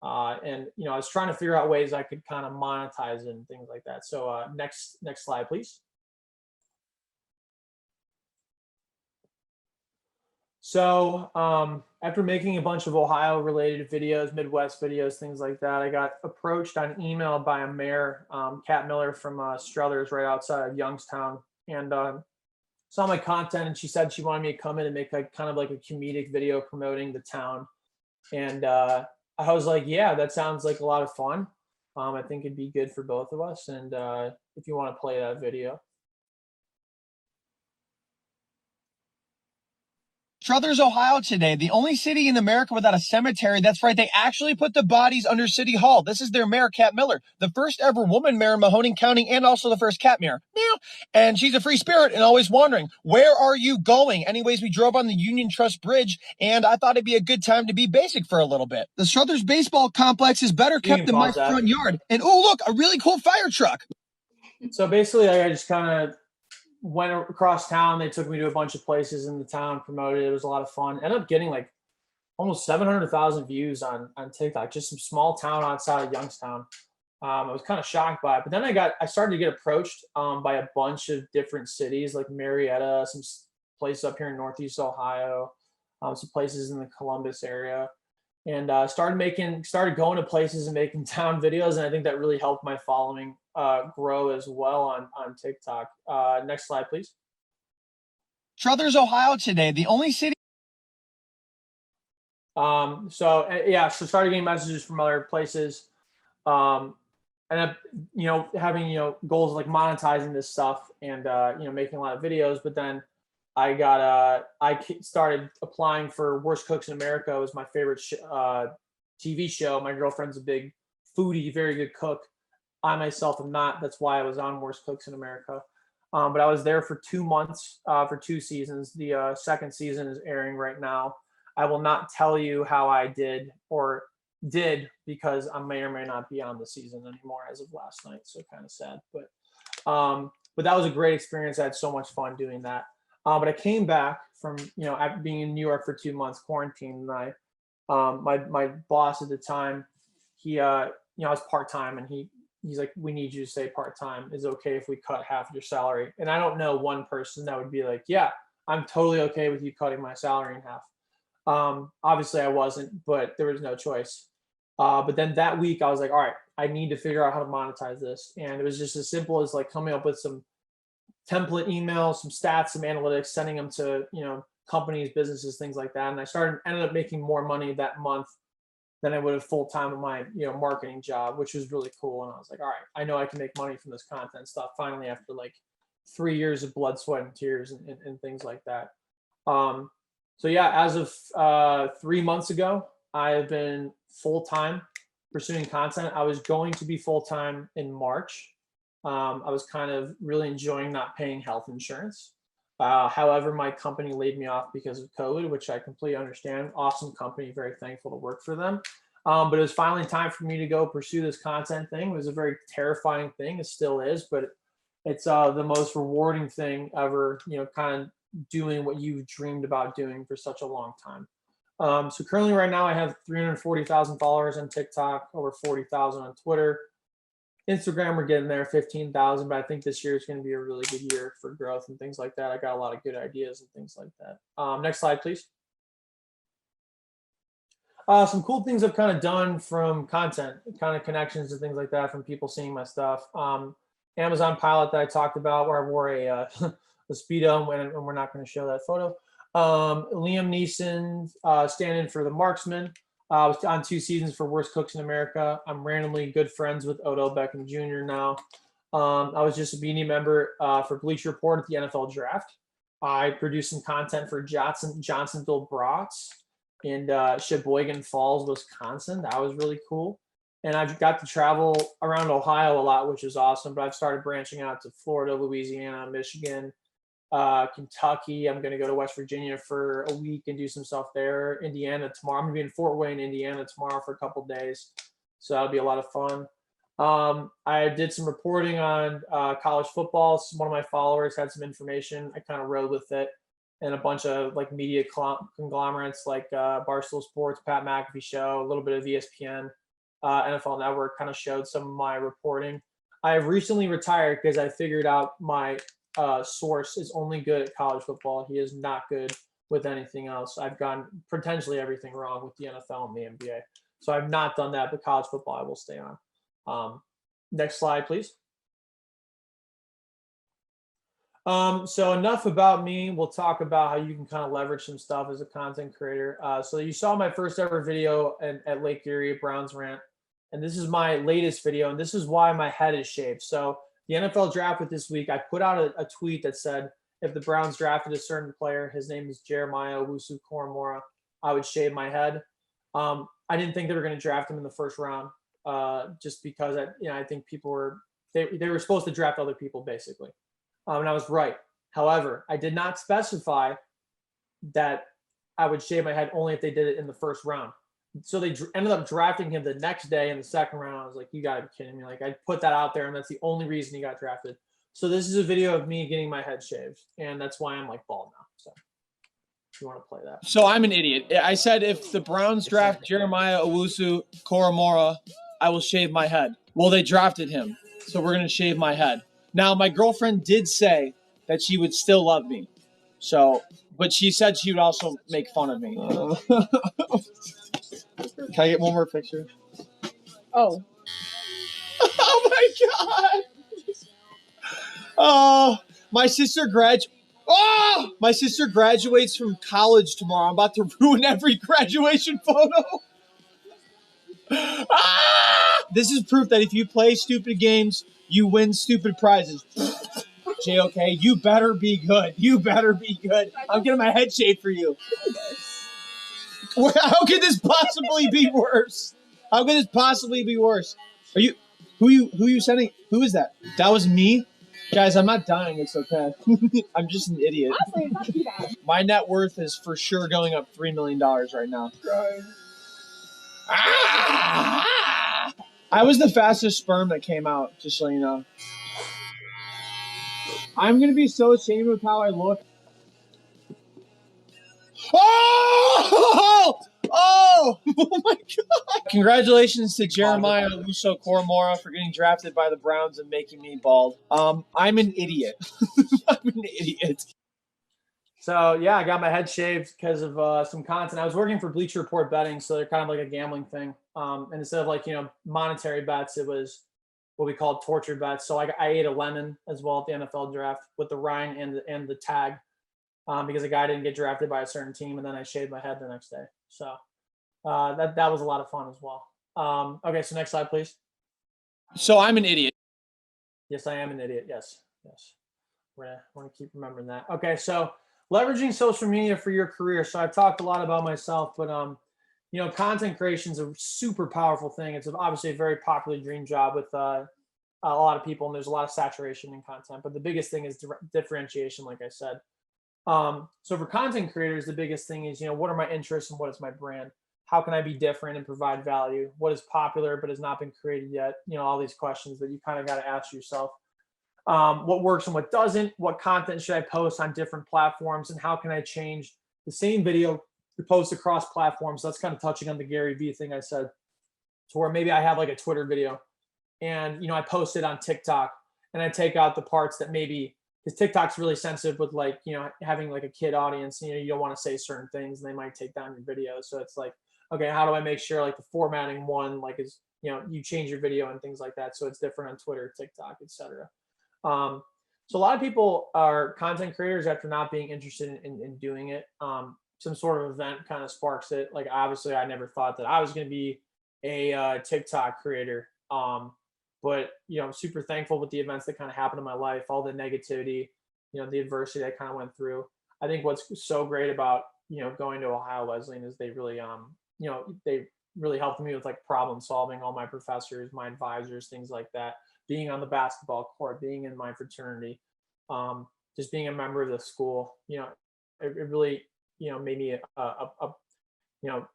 And I was trying to figure out ways I could kind of monetize it and things like that. So next slide, please. So after making a bunch of Ohio related videos, Midwest videos, things like that, I got approached on email by a mayor, Kat Miller from Struthers, right outside of Youngstown, and saw my content, and she said she wanted me to come in and make like kind of like a comedic video promoting the town. And I was like, yeah, that sounds like a lot of fun. I think it'd be good for both of us. And if you want to play that video. Struthers, Ohio today, the only city in America without a cemetery. That's right, they actually put the bodies under City Hall. This is their mayor, Kat Miller, the first ever woman mayor in Mahoning County and also the first cat mayor. Meow. And she's a free spirit and always wondering, where are you going? Anyways, we drove on the Union Trust Bridge, and I thought it'd be a good time to be basic for a little bit. The Struthers baseball complex is better kept than my front yard. And oh, look, a really cool fire truck. So basically, I just kind of went across town. They took me to a bunch of places in the town, promoted it. It was a lot of fun. Ended up getting like almost 700,000 views on TikTok, just some small town outside of Youngstown. I was kind of shocked by it, but then I started to get approached by a bunch of different cities like Marietta, some places up here in Northeast Ohio, some places in the Columbus area, and started going to places and making town videos. And I think that really helped my following grow as well on TikTok. Next slide, please. Struthers, Ohio today, the only city. So started getting messages from other places, and having goals like monetizing this stuff and making a lot of videos. But then I started applying for Worst Cooks in America. It was my favorite TV show. My girlfriend's a big foodie, very good cook. I myself am not. That's why I was on Worst Cooks in America. But I was there for 2 months, for 2 seasons. The second season is airing right now. I will not tell you how I did because I may or may not be on the season anymore as of last night. So kind of sad, but that was a great experience. I had so much fun doing that. But I came back from, after being in New York for 2 months, quarantined, and my boss at the time, he, I was part-time, and he's like, we need you to stay part-time. Is it okay if we cut half of your salary? And I don't know one person that would be like, yeah, I'm totally okay with you cutting my salary in half. Obviously I wasn't, but there was no choice. But then that week I was like, all right, I need to figure out how to monetize this. And it was just as simple as like coming up with some template emails, some stats, some analytics, sending them to, companies, businesses, things like that. And I ended up making more money that month than I would have full time in my, marketing job, which was really cool. And I was like, all right, I know I can make money from this content stuff finally after like 3 years of blood, sweat, and tears and things like that. So yeah, as of 3 months ago, I have been full time pursuing content. I was going to be full time in March. I was kind of really enjoying not paying health insurance. However, my company laid me off because of COVID, which I completely understand. Awesome company, very thankful to work for them. But it was finally time for me to go pursue this content thing. It was a very terrifying thing. It still is, but it's the most rewarding thing ever, kind of doing what you've dreamed about doing for such a long time. So currently right now I have 340,000 followers on TikTok, over 40,000 on Twitter. Instagram, we're getting there, 15,000, but I think this year is going to be a really good year for growth and things like that. I got a lot of good ideas and things like that. Next slide, please. Some cool things I've kind of done from content, kind of connections and things like that from people seeing my stuff. Amazon pilot that I talked about where I wore a Speedo, and we're not going to show that photo. Liam Neeson standing for The Marksman. I was on 2 seasons for Worst Cooks in America. I'm randomly good friends with Odell Beckham Jr. now. I was just a beanie member for Bleacher Report at the NFL Draft. I produced some content for Johnsonville Brats in Sheboygan Falls, Wisconsin. That was really cool. And I've got to travel around Ohio a lot, which is awesome. But I've started branching out to Florida, Louisiana, Michigan, Kentucky. I'm going to go to West Virginia for a week and do some stuff there. Indiana tomorrow. I'm going to be in Fort Wayne, Indiana tomorrow for a couple days. So that'll be a lot of fun. I did some reporting on college football. One of my followers had some information. I kind of rode with it. And a bunch of like media conglomerates like Barstool Sports, Pat McAfee Show, a little bit of ESPN, NFL Network kind of showed some of my reporting. I have recently retired because I figured out my source is only good at college football. He is not good with anything else. I've gotten potentially everything wrong with the NFL and the NBA. So I've not done that, but college football I will stay on. Next slide, please. So enough about me. We'll talk about how you can kind of leverage some stuff as a content creator. So you saw my first ever video at Lake Erie, Browns Rant. And this is my latest video. And this is why my head is shaved. So the NFL draft this week, I put out a tweet that said, if the Browns drafted a certain player, his name is Jeremiah Owusu-Koramoah, I would shave my head. I didn't think they were going to draft him in the first round, just because I think people were they were supposed to draft other people basically, and I was right. However, I did not specify that I would shave my head only if they did it in the first round. So they ended up drafting him the next day in the second round. I was like, you gotta be kidding me. Like I put that out there and that's the only reason he got drafted. So this is a video of me getting my head shaved. And that's why I'm like bald now. So if you want to play that. So I'm an idiot. I said if the Browns draft Jeremiah Owusu-Koramoah, I will shave my head. Well, they drafted him. So we're going to shave my head. Now, my girlfriend did say that she would still love me. So, but she said she would also make fun of me. Can I get one more picture? Oh. Oh my God. Oh, my sister graduates from college tomorrow. I'm about to ruin every graduation photo. This is proof that if you play stupid games, you win stupid prizes. JOK, you better be good. You better be good. I'm getting my head shaved for you. How could this possibly be worse? How could this possibly be worse? Who you sending? Who is that? That was me? Guys, I'm not dying. It's okay. I'm just an idiot. Honestly, it's not too bad. My net worth is for sure going up $3 million right now. Ah! I was the fastest sperm that came out, just so you know. I'm going to be so ashamed of how I look. Oh! Oh! Oh my God! Congratulations to Jeremiah Luso Cormora for getting drafted by the Browns and making me bald. I'm an idiot. I'm an idiot. So yeah, I got my head shaved because of some content. I was working for Bleacher Report betting, so they're kind of like a gambling thing. And instead of like monetary bets, it was what we called torture bets. So I ate a lemon as well at the NFL draft with the rind and the tag because a guy didn't get drafted by a certain team, and then I shaved my head the next day. So that was a lot of fun as well. Okay, so next slide, please. So I'm an idiot. Yes, I am an idiot. Yes. We're gonna keep remembering that. Okay, so leveraging social media for your career. So I've talked a lot about myself, but content creation is a super powerful thing. It's obviously a very popular dream job with a lot of people, and there's a lot of saturation in content. But the biggest thing is differentiation, like I said. So for content creators, the biggest thing is, what are my interests and what is my brand? How can I be different and provide value? What is popular but has not been created yet? All these questions that you kind of got to ask yourself. What works and what doesn't? What content should I post on different platforms? And how can I change the same video to post across platforms? That's kind of touching on the Gary Vee thing I said, to where maybe I have like a Twitter video and, I post it on TikTok and I take out the parts that maybe, because TikTok's really sensitive with like, having like a kid audience, you don't want to say certain things and they might take down your video. So it's like, okay, how do I make sure like the formatting like is, you change your video and things like that. So it's different on Twitter, TikTok, etc. So a lot of people are content creators after not being interested in doing it. Some sort of event kind of sparks it. Like obviously I never thought that I was going to be a TikTok creator. But I'm super thankful with the events that kind of happened in my life, all the negativity, the adversity I kind of went through. I think what's so great about, going to Ohio Wesleyan is they really, they really helped me with like problem solving, all my professors, my advisors, things like that, being on the basketball court, being in my fraternity, just being a member of the school, it really, made me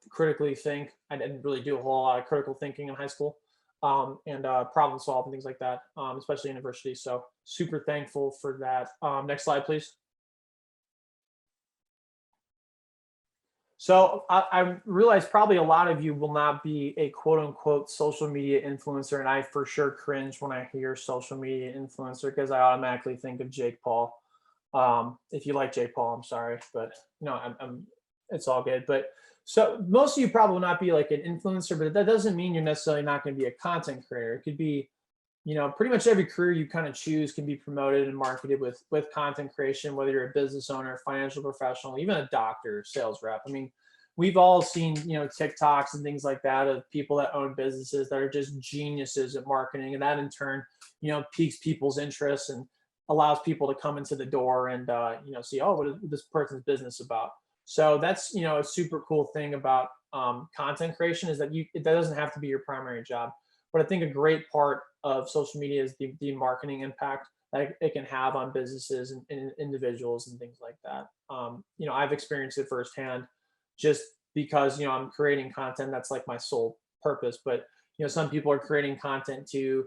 critically think. I didn't really do a whole lot of critical thinking in high school. And problem solve and things like that, especially university. So super thankful for that. Next slide, please. So I realize probably a lot of you will not be a quote unquote social media influencer. And I for sure cringe when I hear social media influencer because I automatically think of Jake Paul. If you like Jake Paul, I'm sorry, but it's all good. But so most of you probably will not be like an influencer, but that doesn't mean you're necessarily not going to be a content creator. It could be, pretty much every career you kind of choose can be promoted and marketed with content creation, whether you're a business owner, financial professional, even a doctor, sales rep. I mean, we've all seen, TikToks and things like that of people that own businesses that are just geniuses at marketing. And that in turn, piques people's interest and allows people to come into the door and, see, oh, what is this person's business about? So that's, a super cool thing about content creation is that that doesn't have to be your primary job. But I think a great part of social media is the marketing impact that it can have on businesses and individuals and things like that. I've experienced it firsthand just because, I'm creating content that's like my sole purpose. But, some people are creating content to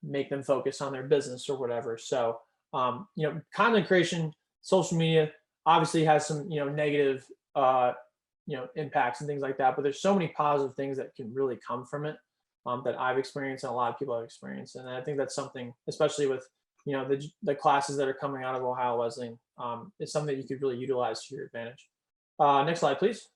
make them focus on their business or whatever. So, content creation, social media, obviously has some negative impacts and things like that, but there's so many positive things that can really come from it that I've experienced and a lot of people have experienced. And I think that's something, especially with the classes that are coming out of Ohio Wesleyan, is something that you could really utilize to your advantage. Next slide, please.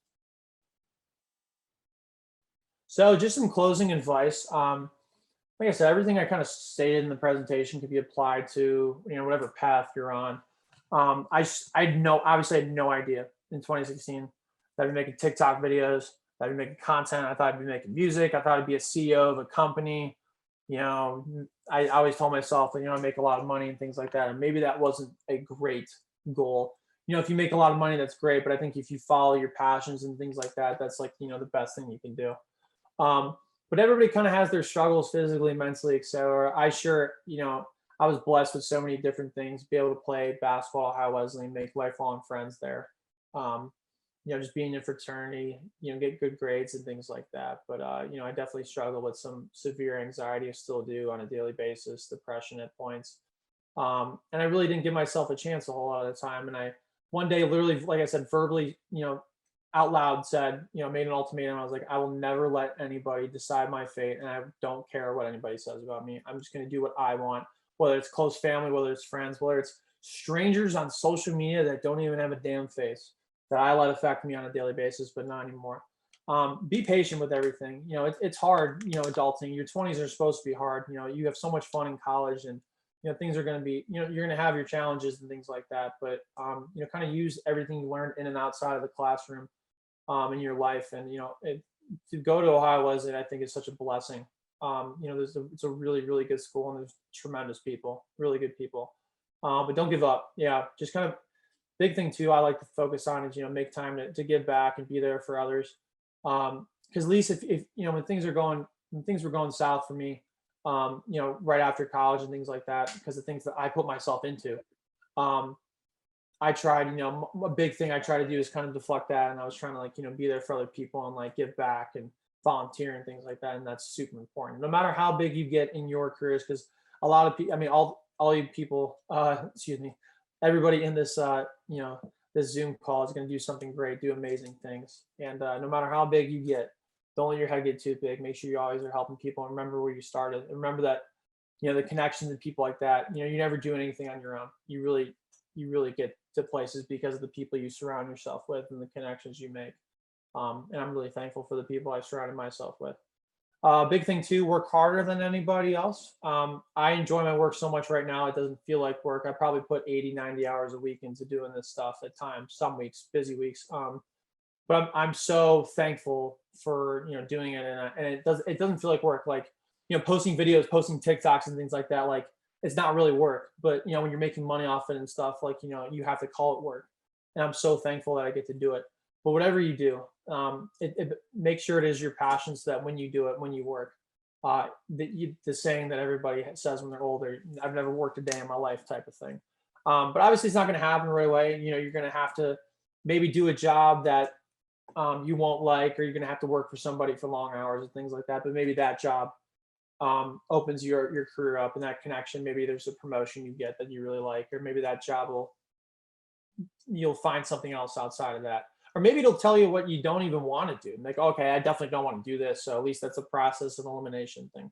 So just some closing advice. Like I said, everything I kind of stated in the presentation could be applied to whatever path you're on. I had no idea in 2016 that I'd be making TikTok videos, that I'd be making content. I thought I'd be making music. I thought I'd be a CEO of a company. I always told myself that, I make a lot of money and things like that. And maybe that wasn't a great goal. if you make a lot of money, that's great. But I think if you follow your passions and things like that, that's like, the best thing you can do. But everybody kind of has their struggles physically, mentally, etc. I sure, I was blessed with so many different things, be able to play basketball at Ohio Wesleyan, make lifelong friends there. Just being in fraternity, get good grades and things like that. But, I definitely struggle with some severe anxiety. I still do on a daily basis, depression at points. And I really didn't give myself a chance a whole lot of the time. And I, one day, literally, like I said, verbally, out loud said, made an ultimatum. I was like, I will never let anybody decide my fate. And I don't care what anybody says about me. I'm just going to do what I want, whether it's close family, whether it's friends, whether it's strangers on social media that don't even have a damn face, that I let affect me on a daily basis, but not anymore. Be patient with everything. It's hard, adulting. Your 20s are supposed to be hard. You have so much fun in college, and things are going to be, you're going to have your challenges and things like that. But kind of use everything you learned in and outside of the classroom in your life. And to go to Ohio Wesleyan, I think, is such a blessing. It's a really, really good school, and there's tremendous people, really good people. But don't give up. Yeah, just kind of big thing too, I like to focus on is, make time to give back and be there for others. Because at least if when things were going south for me, right after college and things like that, because the things that I put myself into, I tried, a big thing I try to do is kind of deflect that. And I was trying to be there for other people and give back and volunteer and things like that. And that's super important, no matter how big you get in your careers. Because a lot of people, all you people, excuse me, everybody in this, this Zoom call is going to do something great, do amazing things. And no matter how big you get, don't let your head get too big. Make sure you always are helping people, and remember where you started. And remember that, the connections and people like that, you never do anything on your own. You really get to places because of the people you surround yourself with and the connections you make. And I'm really thankful for the people I surrounded myself with. Big thing too, work harder than anybody else. I enjoy my work so much right now, it doesn't feel like work. I probably put 80, 90 hours a week into doing this stuff at times, some weeks, busy weeks. But I'm so thankful for, doing it. And it doesn't feel like work. Like, posting videos, posting TikToks and things like that. Like, it's not really work, but when you're making money off it and stuff, you have to call it work. And I'm so thankful that I get to do it. But whatever you do, make sure it is your passion, so that when you do it, when you work, the saying that everybody says when they're older, I've never worked a day in my life type of thing. But obviously it's not going to happen right away. You're going to have to maybe do a job that you won't like, or you're going to have to work for somebody for long hours and things like that. But maybe that job opens your career up, and that connection, maybe there's a promotion you get that you really like, or maybe that job you'll find something else outside of that. Or maybe it'll tell you what you don't even want to do. Like, okay, I definitely don't want to do this. So at least that's a process of elimination thing.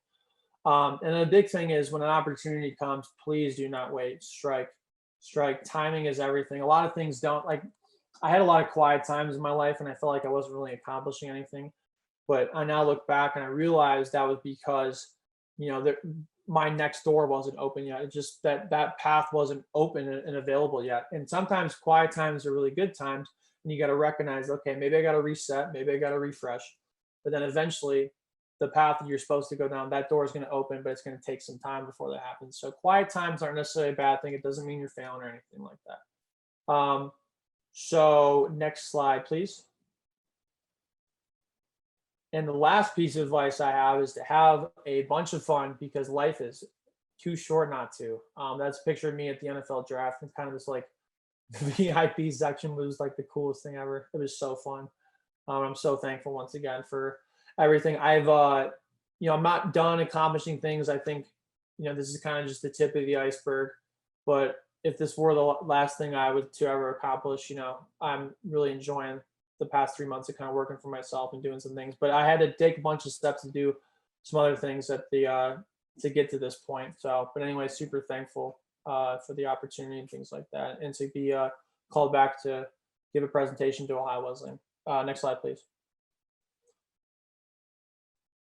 And the big thing is, when an opportunity comes, please do not wait. Strike. Timing is everything. A lot of things don't, like, I had a lot of quiet times in my life, and I felt like I wasn't really accomplishing anything. But I now look back and I realized that was because, my next door wasn't open yet. It just that path wasn't open and available yet. And sometimes quiet times are really good times, and you got to recognize, okay, maybe I got to reset, maybe I got to refresh. But then eventually the path that you're supposed to go down, that door is going to open, but it's going to take some time before that happens. So quiet times aren't necessarily a bad thing. It doesn't mean you're failing or anything like that. So next slide, please. And the last piece of advice I have is to have a bunch of fun, because life is too short not to. That's a picture of me at the NFL draft. It's kind of this VIP section was the coolest thing ever. It was so fun. I'm so thankful once again for everything. I'm not done accomplishing things. I think, this is kind of just the tip of the iceberg. But if this were the last thing I would to ever accomplish, I'm really enjoying the past 3 months of kind of working for myself and doing some things. But I had to take a bunch of steps to do some other things to get to this point. So, but anyway, super thankful for the opportunity and things like that, and to be called back to give a presentation to Ohio Wesleyan. Next slide, please.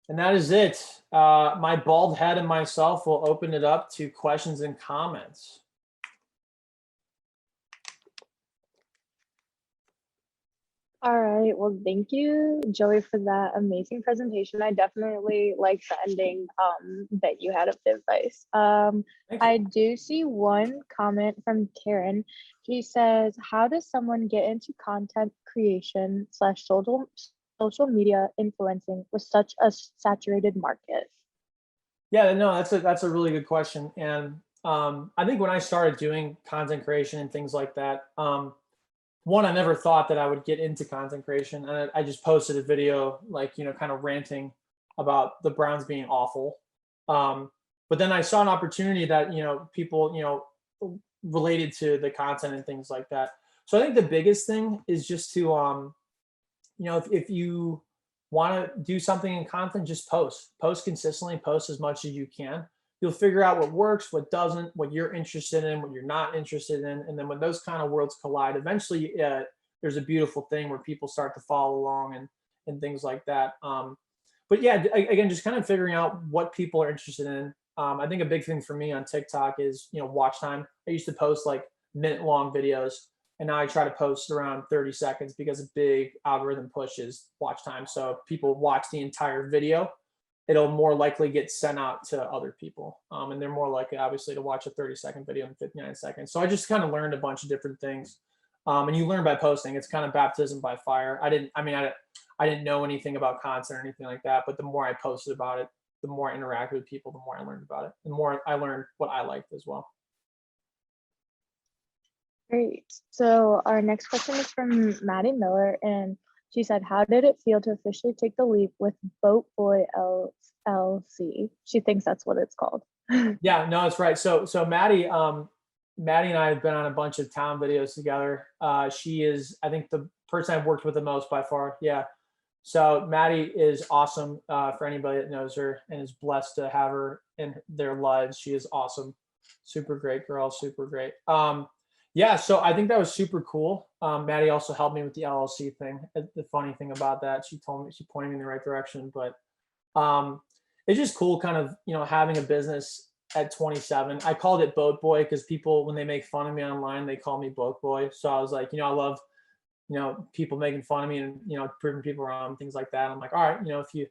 And that is it. My bald head and myself will open it up to questions and comments. All right. Well, thank you, Joey, for that amazing presentation. I definitely like the ending that you had of the advice. Thank I you. do see one comment from Karen. She says, "How does someone get into content creation slash social media influencing with such a saturated market?" Yeah, no, that's a really good question. And I think when I started doing content creation and things like that, one, I never thought that I would get into content creation. And I just posted a video, like, kind of ranting about the Browns being awful. But then I saw an opportunity that, people, related to the content and things like that. So I think the biggest thing is just to, if you want to do something in content, just post consistently, post as much as you can. You'll figure out what works, what doesn't, what you're interested in, what you're not interested in. And then when those kind of worlds collide, eventually there's a beautiful thing where people start to follow along and things like that. But yeah, again, just kind of figuring out what people are interested in. I think a big thing for me on TikTok is, watch time. I used to post like minute-long videos, and now I try to post around 30 seconds because a big algorithm pushes watch time. So if people watch the entire video, it'll more likely get sent out to other people. And they're more likely, obviously, to watch a 30-second video in 59 seconds. So I just kind of learned a bunch of different things. And you learn by posting. It's kind of baptism by fire. I didn't know anything about content or anything like that. But the more I posted about it, the more I interacted with people, the more I learned about it. The more I learned what I liked as well. Great. So our next question is from Maddie Miller, and she said, "How did it feel to officially take the leap with Boat Boy LLC?" She thinks that's what it's called. Yeah, no, that's right. So Maddie and I have been on a bunch of town videos together. She is, I think, the person I've worked with the most by far. Yeah. So Maddie is awesome, for anybody that knows her and is blessed to have her in their lives. She is awesome. Super great girl, super great. Yeah, so I think that was super cool. Maddie also helped me with the LLC thing. The funny thing about that, she pointed me in the right direction, but it's just cool kind of, having a business at 27. I called it Boat Boy because people, when they make fun of me online, they call me Boat Boy. So I was like, I love, people making fun of me and, proving people wrong, things like that. I'm like, all right, if you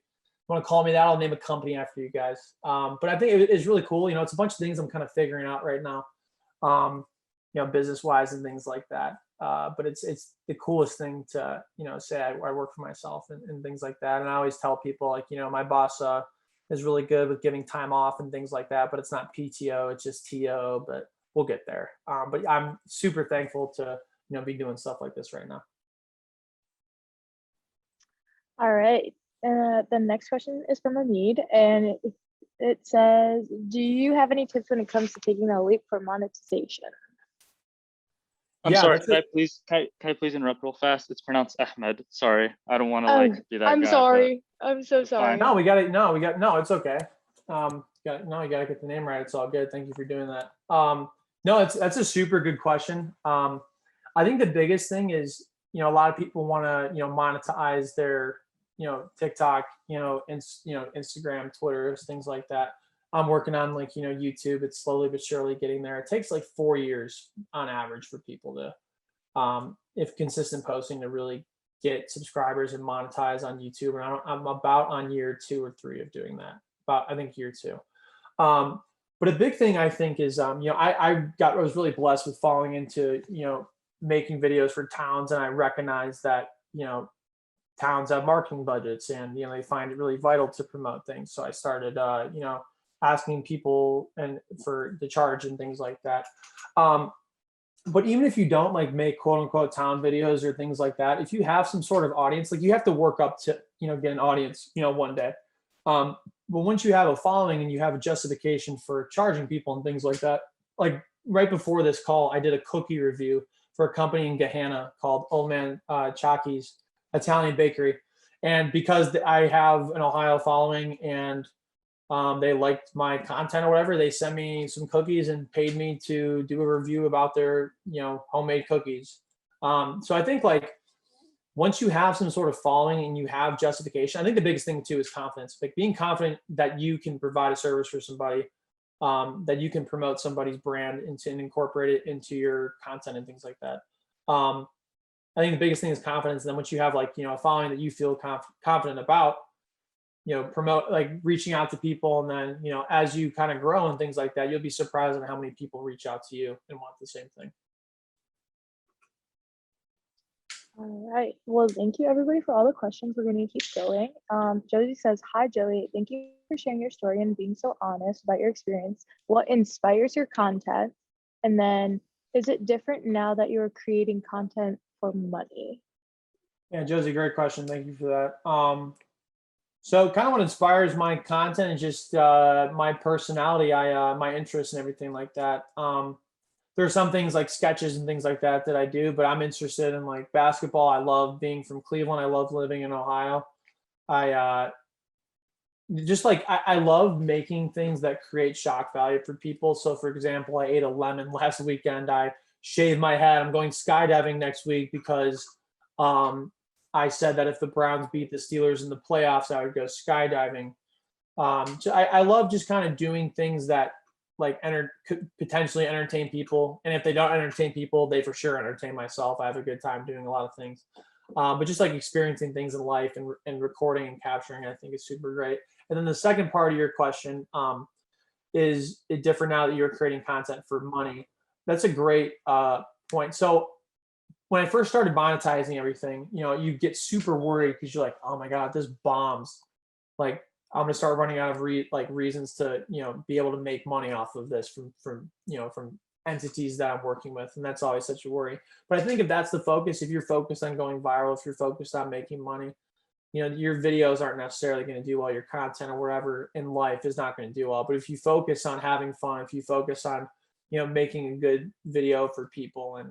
want to call me that, I'll name a company after you guys. But I think it's really cool. It's a bunch of things I'm kind of figuring out right now, business wise and things like that. But it's the coolest thing to, say I work for myself and things like that. And I always tell people, like, my boss is really good with giving time off and things like that, but it's not PTO, it's just TO, but we'll get there. But I'm super thankful to, be doing stuff like this right now. All right. The next question is from Hamid, and it says, "Do you have any tips when it comes to taking a leap for monetization?" I'm sorry, can I please interrupt real fast? It's pronounced Ahmed. Sorry, I don't want to be that I'm guy. sorry. I'm so sorry. No, it's okay. You gotta get the name right. It's all good. Thank you for doing that. No, that's a super good question. I think the biggest thing is, a lot of people want to, monetize their, TikTok, Instagram, Twitter, things like that. I'm working on YouTube. It's slowly but surely getting there. It takes like 4 years on average for people to, if consistent posting, to really get subscribers and monetize on YouTube. And I'm about on year 2 or 3 of doing that. I think year 2. But a big thing I think is, I was really blessed with falling into, making videos for towns, and I recognize that, towns have marketing budgets, and they find it really vital to promote things. So I started, asking people and for the charge and things like that. But even if you don't make quote unquote town videos or things like that, if you have some sort of audience, you have to work up to, get an audience, one day. But once you have a following and you have a justification for charging people and things like that, like right before this call, I did a cookie review for a company in Gahanna called Old Man Chaki's Italian Bakery. And because I have an Ohio following and they liked my content or whatever, they sent me some cookies and paid me to do a review about their, homemade cookies. So I think once you have some sort of following and you have justification, I think the biggest thing too is confidence, being confident that you can provide a service for somebody, that you can promote somebody's brand and incorporate it into your content and things like that. I think the biggest thing is confidence. And then once you have like, a following that you feel confident about, promote, like reaching out to people. And then, as you kind of grow and things like that, you'll be surprised at how many people reach out to you and want the same thing. All right. Well, thank you everybody for all the questions. We're going to keep going. Josie says, "Hi, Joey. Thank you for sharing your story and being so honest about your experience. What inspires your content? And then, is it different now that you're creating content for money?" Yeah, Josie, great question. Thank you for that. So kind of what inspires my content is just my personality, my interests and everything like that. There are some things like sketches and things like that that I do, but I'm interested in like basketball. I love being from Cleveland. I love living in Ohio. I just like I love making things that create shock value for people. So for example, I ate a lemon last weekend. I shaved my head. I'm going skydiving next week because I said that if the Browns beat the Steelers in the playoffs, I would go skydiving. So I love just kind of doing things that like could potentially entertain people. And if they don't entertain people, they for sure entertain myself. I have a good time doing a lot of things. But just like experiencing things in life and recording and capturing, I think is super great. And then the second part of your question, is it different now that you're creating content for money? That's a great point. So when I first started monetizing everything, you get super worried because you're like, oh my God, this bombs. Like I'm gonna start running out of reasons to, be able to make money off of this from entities that I'm working with. And that's always such a worry. But I think if that's the focus, if you're focused on going viral, if you're focused on making money, your videos aren't necessarily going to do well. Your content or whatever in life is not going to do well. But if you focus on having fun, if you focus on, making a good video for people and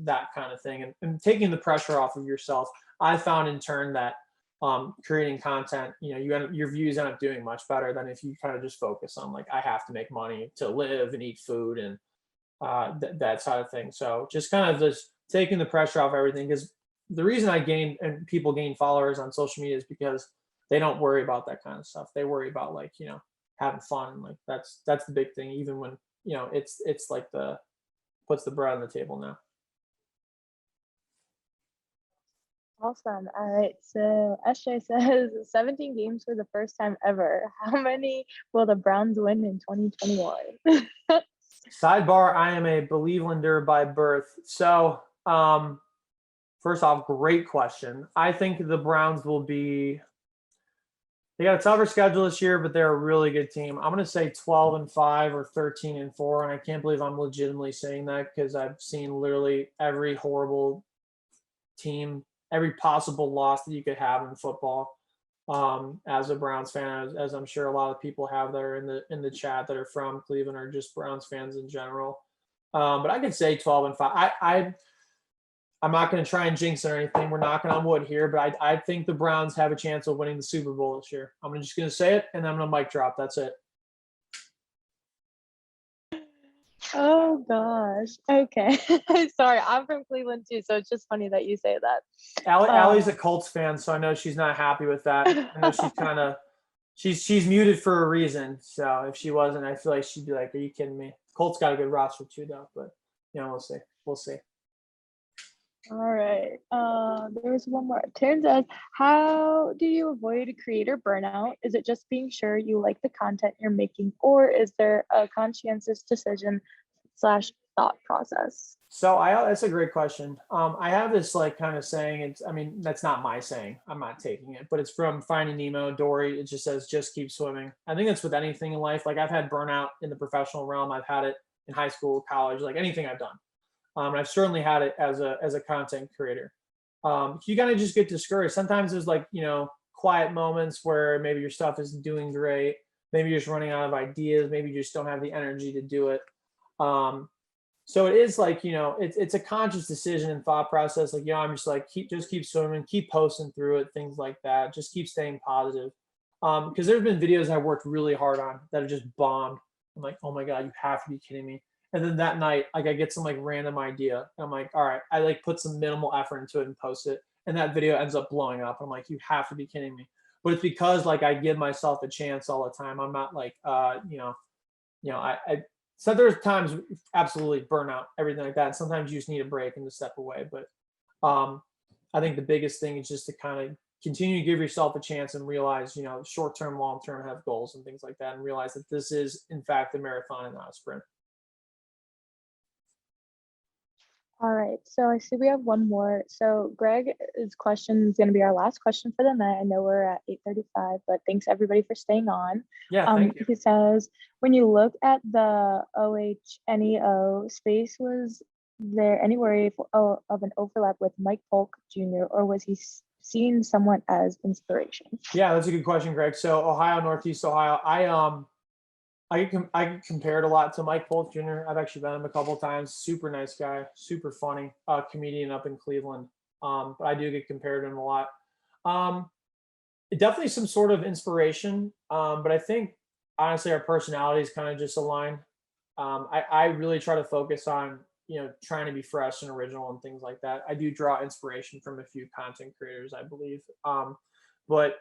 that kind of thing, and taking the pressure off of yourself, I found in turn that creating content, your views end up doing much better than if you kind of just focus on like, I have to make money to live and eat food and that side of things. So just kind of just taking the pressure off everything, because the reason I gain and people gain followers on social media is because they don't worry about that kind of stuff. They worry about like, having fun. Like that's the big thing, even when, it's like puts the bread on the table now. Awesome. All right. So SJ says 17 games for the first time ever. How many will the Browns win in 2021? Sidebar, I am a Beливelander by birth. So first off, great question. I think the Browns will be, they got a tougher schedule this year, but they're a really good team. I'm going to say 12-5 or 13-4. And I can't believe I'm legitimately saying that because I've seen literally every horrible team, every possible loss that you could have in football. As a Browns fan, as I'm sure a lot of people have that are in the chat that are from Cleveland or just Browns fans in general. But I could say 12-5. I'm not going to try and jinx it or anything. We're knocking on wood here, but I think the Browns have a chance of winning the Super Bowl this year. I'm just going to say it, and I'm going to mic drop. That's it. Oh gosh. Okay. Sorry, I'm from Cleveland too, so it's just funny that you say that. Allie's a Colts fan, so I know she's not happy with that. I know she's kind of she's muted for a reason. So if she wasn't, I feel like she'd be like, "Are you kidding me?" Colts got a good roster too, though. But we'll see. We'll see. All right. There's one more. Taryn says, how do you avoid creator burnout? Is it just being sure you like the content you're making, or is there a conscientious decision / thought process? So that's a great question. I have this like kind of saying, that's not my saying. I'm not taking it, but it's from Finding Nemo, Dory. It just says, just keep swimming. I think that's with anything in life. Like I've had burnout in the professional realm. I've had it in high school, college, like anything I've done. And I've certainly had it as a content creator. You kind of just get discouraged. Sometimes there's like, quiet moments where maybe your stuff isn't doing great. Maybe you're just running out of ideas. Maybe you just don't have the energy to do it. So it is like, it's a conscious decision and thought process. Like, I'm just like, just keep swimming, keep posting through it, things like that. Just keep staying positive. Because there's been videos I worked really hard on that have just bombed. I'm like, oh my God, you have to be kidding me. And then that night, like I get some like random idea. I'm like, all right, I like put some minimal effort into it and post it. And that video ends up blowing up. I'm like, you have to be kidding me. But it's because like I give myself a chance all the time. I'm not like, so there's times absolutely burnout, everything like that. Sometimes you just need a break and to step away. But I think the biggest thing is just to kind of continue to give yourself a chance and realize, you know, short-term, long-term, have goals and things like that, and realize that this is in fact a marathon and not a sprint. All right, so I see we have one more. So Greg's question is going to be our last question for the night. I know we're at 8:35, but thanks everybody for staying on. Yeah, thank you. He says, when you look at the OHNEO space, was there any worry of an overlap with Mike Polk Jr., or was he seen someone as inspiration? Yeah, that's a good question, Greg. So Ohio, Northeast Ohio, I get compared a lot to Mike Polk Jr. I've actually met him a couple of times. Super nice guy, super funny, comedian up in Cleveland. But I do get compared to him a lot. Definitely some sort of inspiration. But I think honestly our personalities kind of just align. I really try to focus on, you know, trying to be fresh and original and things like that. I do draw inspiration from a few content creators, I believe. But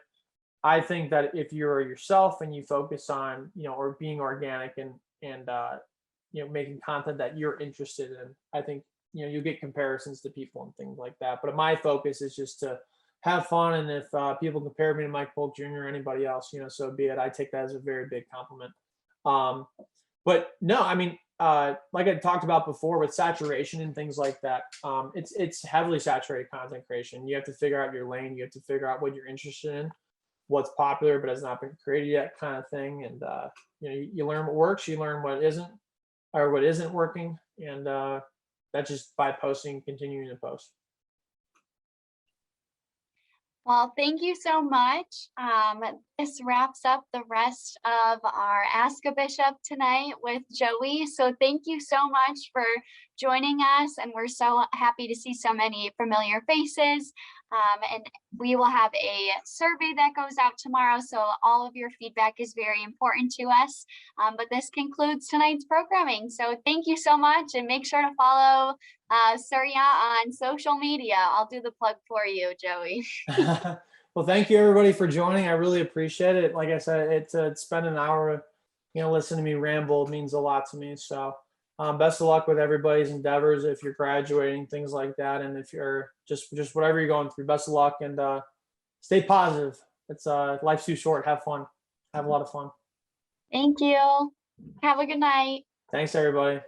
I think that if you're yourself and you focus on, you know, or being organic and you know, making content that you're interested in, I think, you know, you get comparisons to people and things like that. But my focus is just to have fun. And if people compare me to Mike Polk Jr. or anybody else, you know, so be it. I take that as a very big compliment. But no, I mean, like I talked about before with saturation and things like that, it's heavily saturated content creation. You have to figure out your lane. You have to figure out what you're interested in, what's popular but has not been created yet, kind of thing. And you know, you learn what works, you learn what isn't, or what isn't working, and that's just by posting, continuing to post. Well, thank you so much. This wraps up the rest of our Ask a Bishop tonight with Joey. So thank you so much for joining us. And we're so happy to see so many familiar faces. And we will have a survey that goes out tomorrow. So all of your feedback is very important to us. But this concludes tonight's programming. So thank you so much, and make sure to follow Surya on social media. I'll do the plug for you, Joey. Well, thank you everybody for joining. I really appreciate it. Like I said, it's spend an hour, you know, listening to me ramble means a lot to me. So best of luck with everybody's endeavors if you're graduating, things like that, and if you're just whatever you're going through, best of luck, and stay positive. It's life's too short. Have fun. Have a lot of fun. Thank you. Have a good night. Thanks everybody.